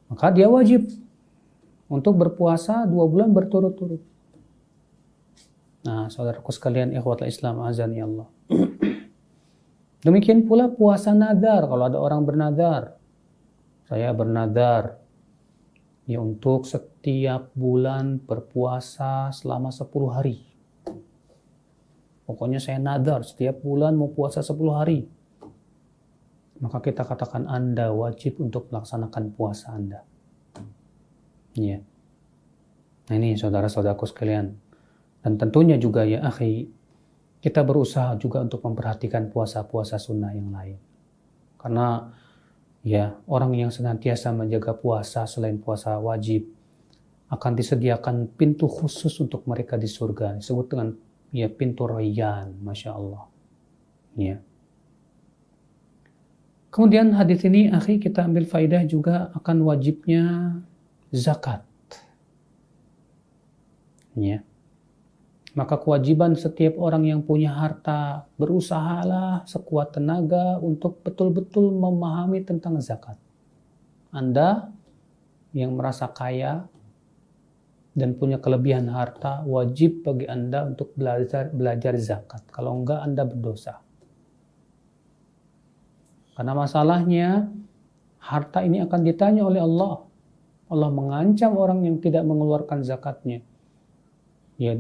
Maka dia wajib untuk berpuasa 2 bulan berturut-turut. Nah, saudaraku sekalian, ikhwatul Islam azani Allah. Demikian pula puasa nadar. Kalau ada orang bernadar, saya bernadar ya untuk setiap bulan berpuasa selama 10 hari. Pokoknya saya nadar setiap bulan mau puasa 10 hari. Maka kita katakan Anda wajib untuk melaksanakan puasa Anda. Ya. Nah ini saudara-saudaraku sekalian. Dan tentunya juga ya akhi, kita berusaha juga untuk memperhatikan puasa-puasa sunnah yang lain. Karena ya orang yang senantiasa menjaga puasa selain puasa wajib akan disediakan pintu khusus untuk mereka di surga. Disebut dengan ya pintu Rayyan, Masya Allah. Ya. Kemudian hadis ini akhi kita ambil faidah juga akan wajibnya zakat. Ya. Maka kewajiban setiap orang yang punya harta, berusahalah sekuat tenaga untuk betul-betul memahami tentang zakat. Anda yang merasa kaya dan punya kelebihan harta, wajib bagi Anda untuk belajar zakat. Kalau enggak, Anda berdosa. Karena masalahnya, harta ini akan ditanya oleh Allah. Allah mengancam orang yang tidak mengeluarkan zakatnya. Ya,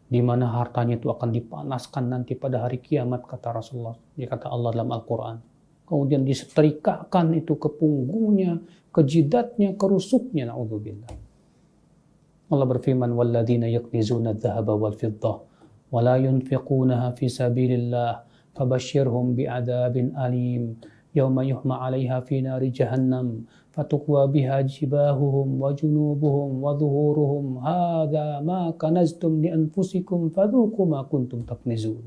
di mana hartanya itu akan dipanaskan nanti pada hari kiamat, kata Rasulullah. Dia kata Allah dalam Al-Quran. Kemudian disetrikakan itu ke punggungnya, ke jidatnya, ke rusuknya. Na'udzubillah. Allah berfirman, وَالَّذِينَ يَكْنِزُونَ الذَّهَبَ وَالْفِضَّةَ وَلَا يُنْفِقُونَها فِي سَبِيلِ اللَّهِ فَبَشِّرْهُمْ بِعَذَابٍ أَلِيمٍ يَوْمَ يُحْمَى عَلَيْهَا فِي نَارِ جَهَنَّمَ فَتُكْوَى بِهَا جِبَاهُهُمْ وَجُنُوبُهُمْ وَظُهُورُهُمْ هَذَا مَا كَنَزْتُمْ لِأَنفُسِكُمْ فَذُوقُوا مَا كُنْتُمْ تَكْنِزُونَ.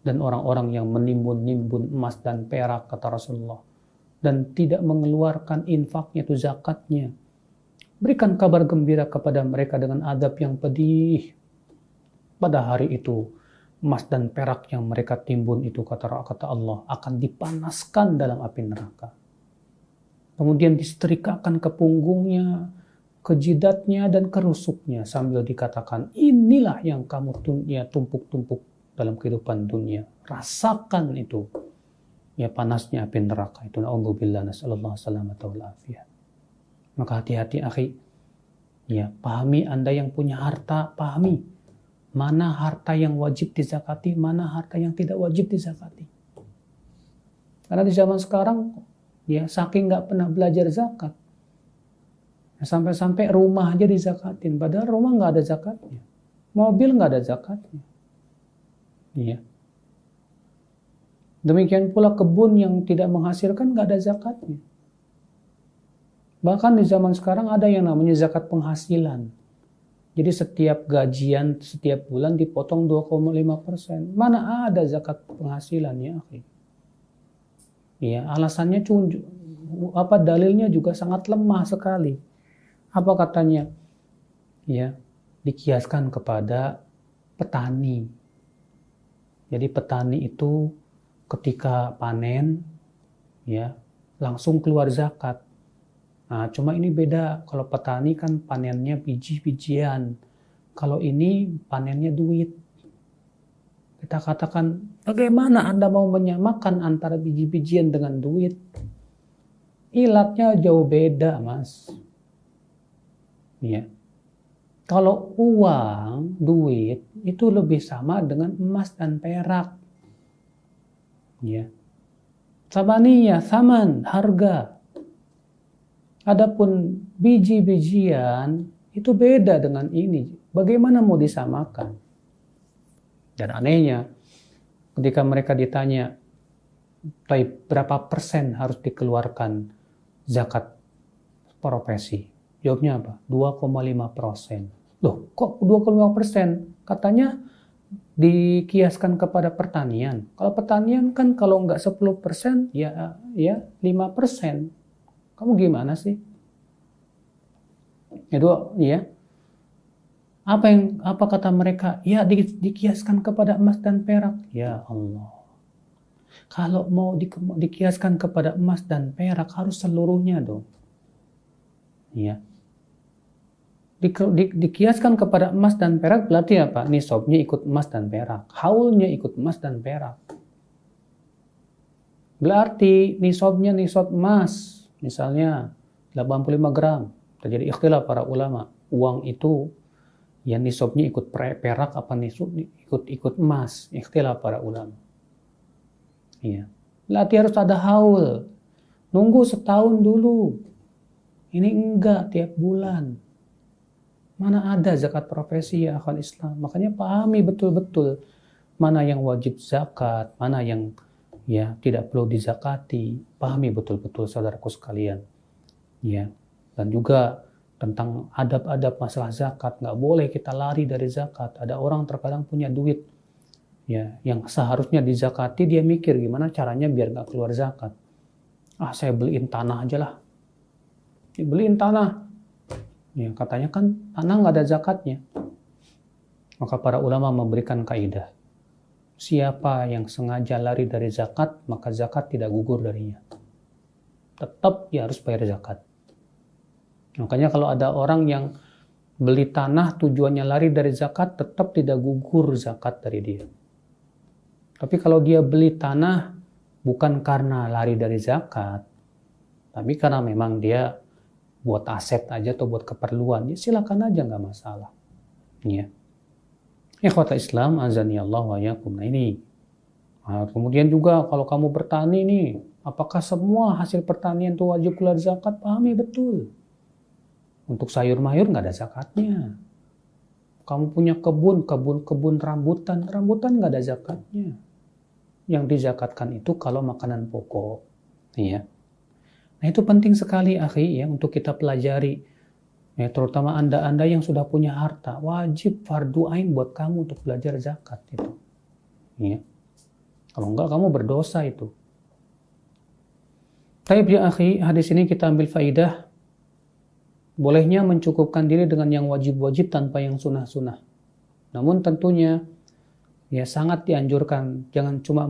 Dan orang-orang yang menimbun-nimbun emas dan perak, kata Rasulullah, dan tidak mengeluarkan infaknya, itu zakatnya, berikan kabar gembira kepada mereka dengan azab yang pedih. Pada hari itu, emas dan perak yang mereka timbun itu, kata Allah, akan dipanaskan dalam api neraka. Kemudian disetrikakan ke punggungnya, ke jidatnya, dan ke rusuknya, sambil dikatakan, inilah yang kamu tumpuk-tumpuk dalam kehidupan dunia. Rasakan itu. Ya, panasnya api neraka itu. Na'udzubillah, nas'alullah salamata wal afiyah. Maka hati-hati, akhi. Ya, pahami, Anda yang punya harta, pahami mana harta yang wajib dizakati, mana harta yang tidak wajib dizakati. Karena di zaman sekarang, ya, saking nggak pernah belajar zakat, ya, sampai-sampai rumah aja dizakatin, padahal rumah nggak ada zakatnya, mobil nggak ada zakatnya. Ya. Demikian pula kebun yang tidak menghasilkan nggak ada zakatnya. Bahkan di zaman sekarang ada yang namanya zakat penghasilan. Jadi setiap gajian, setiap bulan dipotong 2,5%. Mana ada zakat penghasilannya, akhi? Ya, alasannya dalilnya juga sangat lemah sekali. Apa katanya? Ya, dikiaskan kepada petani. Jadi petani itu ketika panen, ya, langsung keluar zakat. Nah, cuma ini beda. Kalau petani kan panennya biji-bijian. Kalau ini panennya duit. Kita katakan, bagaimana Anda mau menyamakan antara biji-bijian dengan duit? Ilatnya jauh beda, Mas. Ya. Kalau uang, duit, itu lebih sama dengan emas dan perak. Ya. Sabaniyah, saman, harga. Adapun biji-bijian itu beda dengan ini. Bagaimana mau disamakan? Dan anehnya, ketika mereka ditanya, berapa persen harus dikeluarkan zakat profesi? Jawabnya apa? 2,5%. Loh, kok 2,5%? Katanya dikiaskan kepada pertanian. Kalau pertanian kan kalau nggak 10%, ya 5%. Kamu gimana sih? Ya. Apa kata mereka? Ya, dikiaskan kepada emas dan perak. Ya Allah. Kalau mau dikiaskan kepada emas dan perak harus seluruhnya dong. Ya. Dikiaskan kepada emas dan perak berarti apa? Nisabnya ikut emas dan perak. Haulnya ikut emas dan perak. Berarti nisabnya nisab emas. Misalnya 85 gram, terjadi ikhtilaf para ulama. Uang itu ya nisabnya ikut perak apa nisab ikut emas, ikhtilaf para ulama. Iya. Berarti harus ada haul. Nunggu setahun dulu. Ini enggak tiap bulan. Mana ada zakat profesi ya akal Islam. Makanya pahami betul-betul mana yang wajib zakat, mana yang ya tidak perlu dizakati. Pahami betul-betul saudaraku sekalian. Ya. Dan juga tentang adab-adab masalah zakat, nggak boleh kita lari dari zakat. Ada orang terkadang punya duit ya yang seharusnya dizakati, dia mikir gimana caranya biar nggak keluar zakat. Saya beliin tanah aja lah. Beliin tanah. Ya, katanya kan tanah nggak ada zakatnya. Maka para ulama memberikan kaidah. Siapa yang sengaja lari dari zakat, maka zakat tidak gugur darinya. Tetap dia harus bayar zakat. Makanya kalau ada orang yang beli tanah tujuannya lari dari zakat, tetap tidak gugur zakat dari dia. Tapi kalau dia beli tanah bukan karena lari dari zakat, tapi karena memang dia buat aset aja atau buat keperluan, ya silakan aja, nggak masalah. Ya. Ikhwatal Islam, azani Allah wa yakum. Nah ini. Nah, kemudian juga kalau kamu bertani nih, apakah semua hasil pertanian itu wajib keluar zakat? Pahami betul. Untuk sayur mayur nggak ada zakatnya. Kamu punya kebun rambutan nggak ada zakatnya. Yang dizakatkan itu kalau makanan pokok. Ya. Nah itu penting sekali akhi ya untuk kita pelajari. Ya, terutama anda yang sudah punya harta, wajib fardu ain buat kamu untuk belajar zakat itu. Ya. Kalau enggak kamu berdosa itu. Taib ya akhi, hadis ini kita ambil faidah. Bolehnya mencukupkan diri dengan yang wajib-wajib tanpa yang sunnah-sunnah. Namun tentunya ya sangat dianjurkan jangan cuma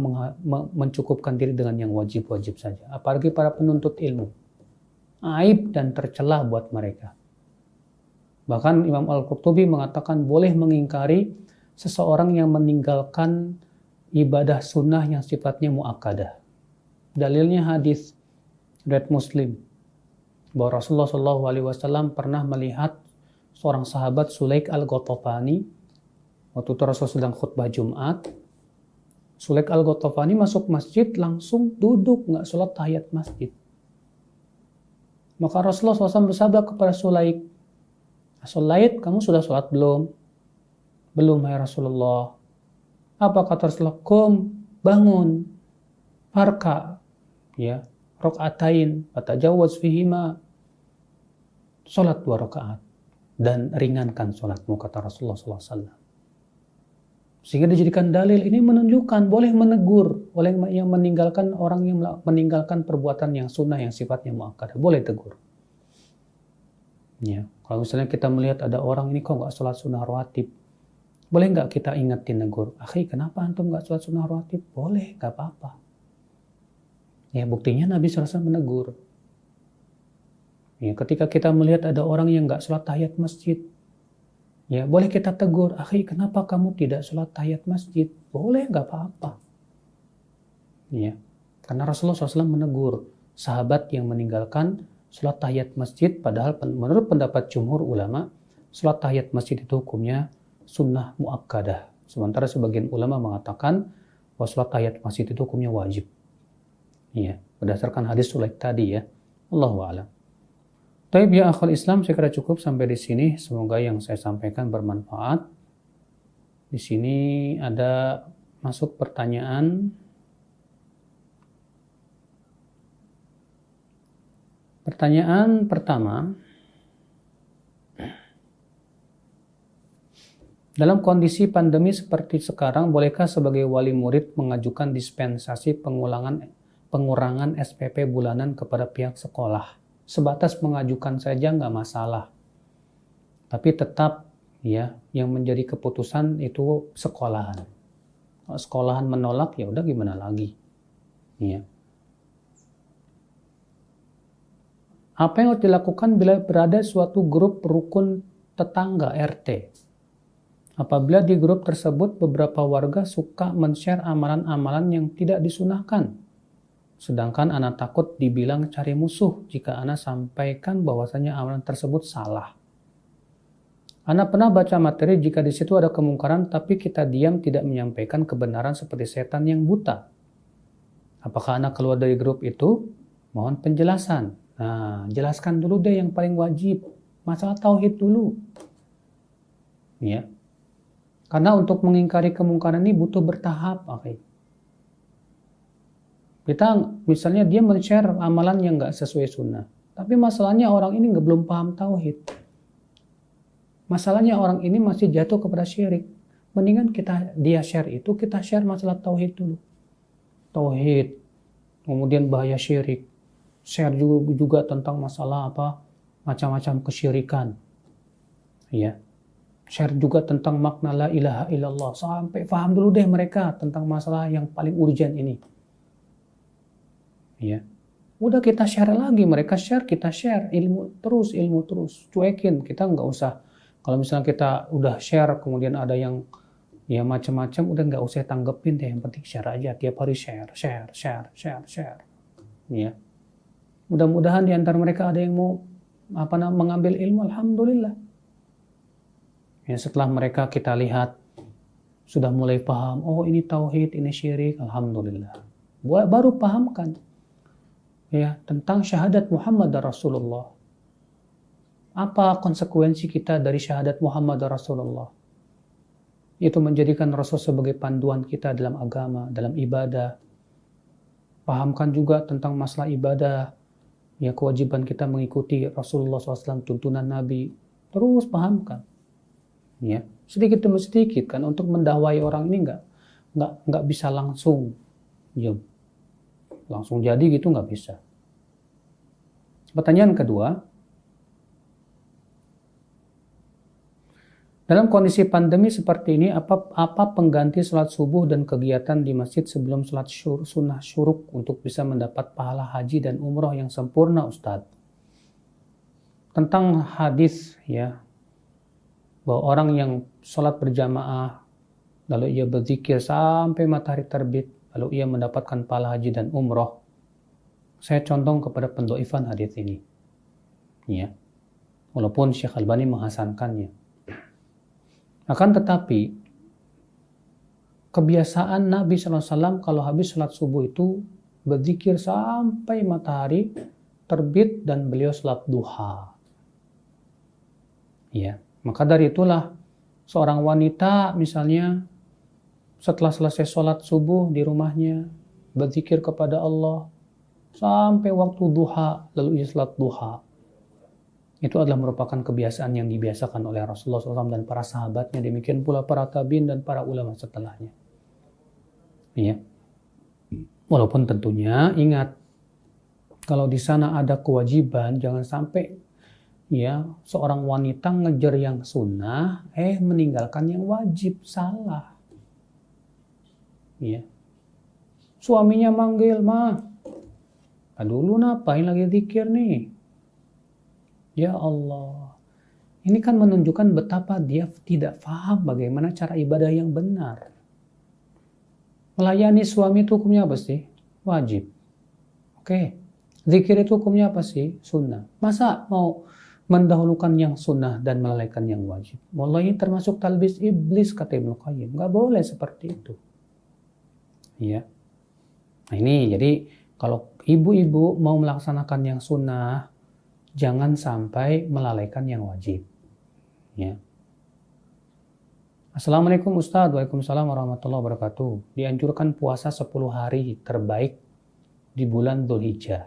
mencukupkan diri dengan yang wajib-wajib saja. Apalagi para penuntut ilmu. Aib dan tercela buat mereka. Bahkan Imam Al-Qurtubi mengatakan boleh mengingkari seseorang yang meninggalkan ibadah sunnah yang sifatnya muakkadah. Dalilnya hadis riwayat Muslim bahwa Rasulullah SAW pernah melihat seorang sahabat Sulaik Al-Ghatafani waktu itu Rasul sedang khutbah Jumat. Sulaik Al-Ghatafani masuk masjid langsung duduk, nggak sholat tahiyat masjid. Maka Rasulullah SAW bersabda kepada Sulaik, "Sulaik, kamu sudah sholat belum?" "Belum, ya Rasulullah." Apa kata Rasulullah? "Qum, bangun, farka, ya, rakaatain, fatajawwaz fihima." Sholat 2 rakaat dan ringankan sholatmu, kata Rasulullah SAW. Sehingga dijadikan dalil ini menunjukkan boleh menegur oleh yang meninggalkan orang yang meninggalkan perbuatan yang sunnah yang sifatnya muakkadah, boleh tegur. Ya, kalau misalnya kita melihat ada orang ini kok nggak sholat sunnah rawatib, boleh nggak kita ingetin negur, "Akhi, kenapa antum nggak sholat sunnah rawatib?" Boleh, nggak apa-apa. Ya, buktinya Nabi SAW menegur. Ya, ketika kita melihat ada orang yang nggak sholat tahiyat masjid, ya boleh kita tegur, "Akhi, kenapa kamu tidak sholat tahiyat masjid?" Boleh, nggak apa-apa. Ya, karena Rasulullah SAW menegur sahabat yang meninggalkan sholat tahiyat masjid, padahal menurut pendapat jumhur ulama, sholat tahiyat masjid itu hukumnya sunnah muakkadah. Sementara sebagian ulama mengatakan bahwa sholat tahiyat masjid itu hukumnya wajib. Ya, berdasarkan hadis Sulaik tadi ya. Allahu a'lam. Taib ya akhwal Islam, saya kira cukup sampai di sini. Semoga yang saya sampaikan bermanfaat. Di sini ada masuk pertanyaan. Pertanyaan pertama. Dalam kondisi pandemi seperti sekarang, bolehkah sebagai wali murid mengajukan dispensasi pengurangan SPP bulanan kepada pihak sekolah? Sebatas mengajukan saja nggak masalah. Tapi tetap ya yang menjadi keputusan itu sekolahan. Kalau sekolahan menolak ya udah gimana lagi. Ya. Apa yang harus dilakukan bila berada suatu grup rukun tetangga RT? Apabila di grup tersebut beberapa warga suka men-share amalan-amalan yang tidak disunahkan. Sedangkan anak takut dibilang cari musuh jika anak sampaikan bahwasanya amalan tersebut salah. Anak pernah baca materi jika di situ ada kemungkaran tapi kita diam tidak menyampaikan kebenaran seperti setan yang buta. Apakah anak keluar dari grup itu? Mohon penjelasan. Nah, jelaskan dulu deh yang paling wajib. Masalah tauhid dulu. Ya. Karena untuk mengingkari kemungkaran ini butuh bertahap, oke. Kita misalnya dia men-share amalan yang nggak sesuai sunnah. Tapi masalahnya orang ini belum paham tauhid. Masalahnya orang ini masih jatuh kepada syirik. Mendingan dia share itu, kita share masalah tauhid dulu. Tauhid, kemudian bahaya syirik. Share juga tentang masalah macam-macam kesyirikan. Ya. Share juga tentang makna la ilaha illallah. Sampai paham dulu deh mereka tentang masalah yang paling urgent ini. Ya, udah kita share lagi, mereka share, kita share, ilmu terus, cuekin, kita nggak usah, kalau misalnya kita udah share, kemudian ada yang ya macam-macam, udah nggak usah tanggepin deh, yang penting share aja, tiap hari share, ya, mudah-mudahan di antara mereka ada yang mau mengambil ilmu, alhamdulillah. Ya, setelah mereka kita lihat sudah mulai paham, oh ini tauhid, ini syirik, alhamdulillah. Baru pahamkan ya tentang syahadat Muhammad Rasulullah. Apa konsekuensi kita dari syahadat Muhammad Rasulullah? Itu menjadikan Rasul sebagai panduan kita dalam agama, dalam ibadah. Pahamkan juga tentang masalah ibadah, ya kewajiban kita mengikuti Rasulullah SAW, tuntunan Nabi. Terus pahamkan, ya sedikit demi sedikit kan, untuk mendakwai orang ini nggak bisa langsung, ya langsung jadi gitu nggak bisa. Pertanyaan kedua. Dalam kondisi pandemi seperti ini, apa pengganti sholat subuh dan kegiatan di masjid sebelum sholat sunnah syuruk untuk bisa mendapat pahala haji dan umroh yang sempurna, Ustadz? Tentang hadis ya, bahwa orang yang sholat berjamaah, lalu ia berzikir sampai matahari terbit, lalu ia mendapatkan pahala haji dan umroh. Saya condong kepada pendoifan hadis ini, ya, walaupun Syekh Albani menghasankannya. Akan tetapi, kebiasaan Nabi SAW kalau habis sholat subuh itu berzikir sampai matahari terbit dan beliau sholat duha. Ya, maka dari itulah seorang wanita misalnya setelah selesai sholat subuh di rumahnya berzikir kepada Allah sampai waktu duha, lalu ia sholat duha. Itu adalah merupakan kebiasaan yang dibiasakan oleh Rasulullah SAW dan para sahabatnya, demikian pula para tabi'in dan para ulama setelahnya. Ya. Walaupun tentunya ingat, kalau di sana ada kewajiban, jangan sampai ya seorang wanita ngejar yang sunnah, meninggalkan yang wajib, salah. Ya. Suaminya manggil, mah, dulu ngapain lagi zikir nih? Ya Allah, ini kan menunjukkan betapa dia tidak paham bagaimana cara ibadah yang benar. Melayani suami itu hukumnya apa sih? Wajib. Oke. Zikir itu hukumnya apa sih? Sunnah. Masa mau mendahulukan yang sunnah dan melalaikan yang wajib? Wallahi ini termasuk talbis iblis, kata Ibnu Qayyim. Gak boleh seperti itu. Ya. Nah ini jadi kalau ibu-ibu mau melaksanakan yang sunnah, jangan sampai melalaikan yang wajib. Ya. Assalamualaikum Ustaz. Waalaikumsalam warahmatullahi wabarakatuh. Dianjurkan puasa 10 hari terbaik di bulan Dzulhijjah.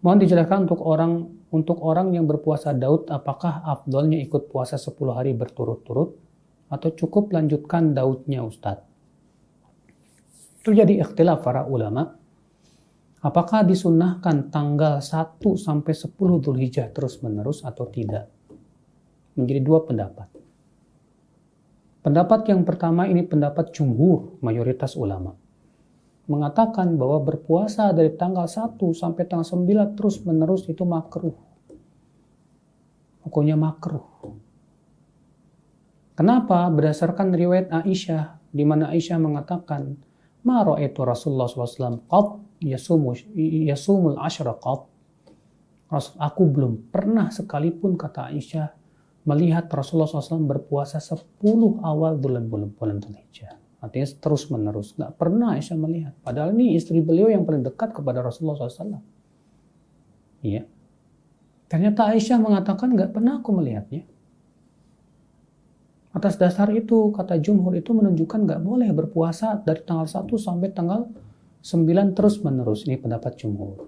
Mohon dijelaskan untuk orang yang berpuasa Daud, apakah afdolnya ikut puasa 10 hari berturut-turut atau cukup lanjutkan Daudnya Ustaz? Itu jadi ikhtilaf para ulama. Apakah disunnahkan tanggal 1 sampai 10 Dzulhijjah terus-menerus atau tidak? Menjadi dua pendapat. Pendapat yang pertama ini pendapat jumhur, mayoritas ulama. Mengatakan bahwa berpuasa dari tanggal 1 sampai tanggal 9 terus-menerus itu makruh. Hukumnya makruh. Kenapa? Berdasarkan riwayat Aisyah, di mana Aisyah mengatakan, ma ra'aitu Rasulullah SAW qat yasumul ashra qat. Aku belum pernah sekalipun, kata Aisyah, melihat Rasulullah SAW berpuasa 10 awal bulan Dzulhijjah. Artinya terus menerus. Nggak pernah Aisyah melihat. Padahal ini istri beliau yang paling dekat kepada Rasulullah SAW. Iya. Ternyata Aisyah mengatakan nggak pernah aku melihatnya. Atas dasar itu, kata jumhur itu menunjukkan nggak boleh berpuasa dari tanggal 1 sampai tanggal 9 terus menerus. Ini pendapat jumhur.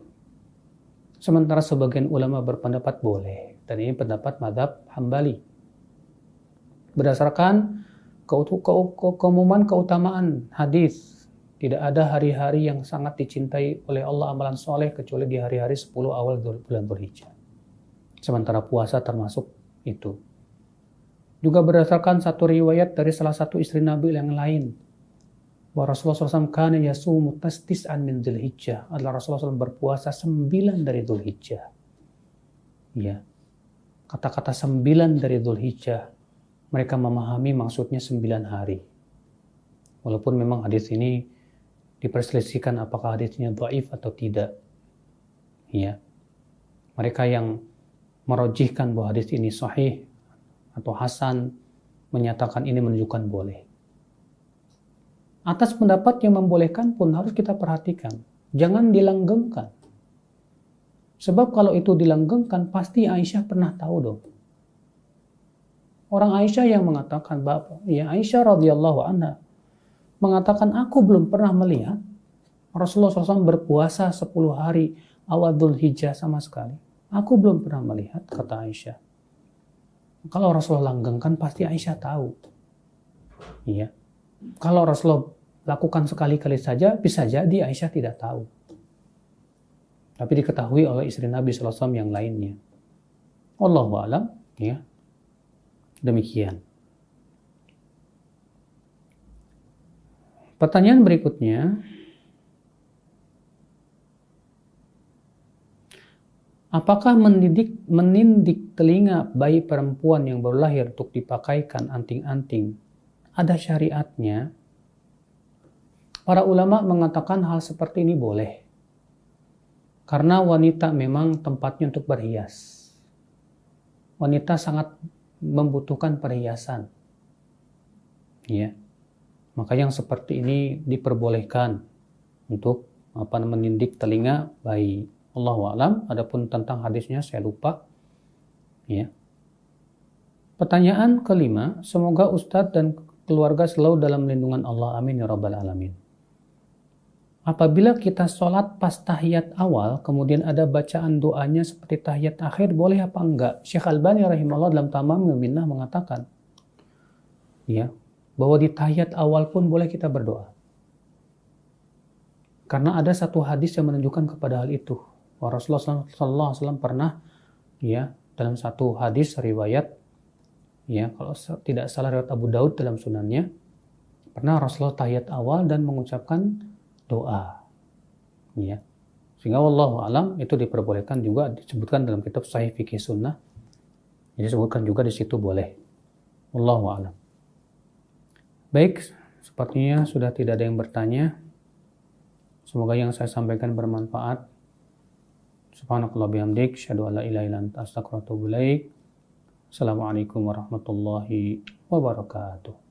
Sementara sebagian ulama berpendapat boleh. Dan ini pendapat mazhab Hambali. Berdasarkan keumuman keutamaan hadis, tidak ada hari-hari yang sangat dicintai oleh Allah amalan soleh kecuali di hari-hari 10 awal bulan Dzulhijjah. Sementara puasa termasuk itu. Juga berdasarkan satu riwayat dari salah satu istri Nabi yang lain, bahwa Rasulullah SAW kana yasumu tastis'an min Dzulhijjah, adalah Rasulullah SAW berpuasa 9 dari Dzulhijjah. Ya. Kata-kata 9 dari Dzulhijjah, mereka memahami maksudnya 9 hari. Walaupun memang hadis ini diperselisihkan apakah hadisnya dhaif atau tidak. Ya. Mereka yang merojihkan bahwa hadis ini sahih atau hasan menyatakan ini menunjukkan boleh. Atas pendapat yang membolehkan pun harus kita perhatikan. Jangan dilanggengkan. Sebab kalau itu dilanggengkan, pasti Aisyah pernah tahu dong. Orang Aisyah yang mengatakan, Aisyah radhiyallahu anha mengatakan, aku belum pernah melihat Rasulullah SAW berpuasa 10 hari awal Dzulhijjah sama sekali. Aku belum pernah melihat, kata Aisyah. Kalau Rasulullah langgengkan, pasti Aisyah tahu. Iya. Kalau Rasulullah lakukan sekali-kali saja, bisa jadi Aisyah tidak tahu. Tapi diketahui oleh istri Nabi SAW yang lainnya. Wallahu a'lam, ya. Demikian. Pertanyaan berikutnya, apakah menindik telinga bayi perempuan yang baru lahir untuk dipakaikan anting-anting ada syariatnya? Para ulama mengatakan hal seperti ini boleh. Karena wanita memang tempatnya untuk berhias. Wanita sangat membutuhkan perhiasan. Ya. Maka yang seperti ini diperbolehkan untuk menindik telinga bayi. Allahu a'lam. Adapun tentang hadisnya saya lupa. Ya. Pertanyaan kelima, semoga Ustadz dan keluarga selalu dalam lindungan Allah. Amin ya rabbal alamin. Apabila kita sholat pas tahiyat awal, kemudian ada bacaan doanya seperti tahiyat akhir, boleh apa enggak? Syekh Albani rahimahullah dalam Tamamul Minnah mengatakan, ya, bahwa di tahiyat awal pun boleh kita berdoa. Karena ada satu hadis yang menunjukkan kepada hal itu. Rasulullah SAW pernah, ya, dalam satu hadis riwayat, ya, kalau tidak salah riwayat Abu Daud dalam sunannya, pernah Rasulullah tahiyat awal dan mengucapkan doa, ya, sehingga wallahu alam itu diperbolehkan juga, disebutkan dalam kitab Sahih Fikih Sunnah, jadi disebutkan juga di situ boleh. Wallahu alam. Baik, sepertinya sudah tidak ada yang bertanya. Semoga yang saya sampaikan bermanfaat. Subhanakallah bihamdik, syahadu alla ilaha illa anta astaghfiruka wa atubu ilaik. Assalamualaikum warahmatullahi wabarakatuh.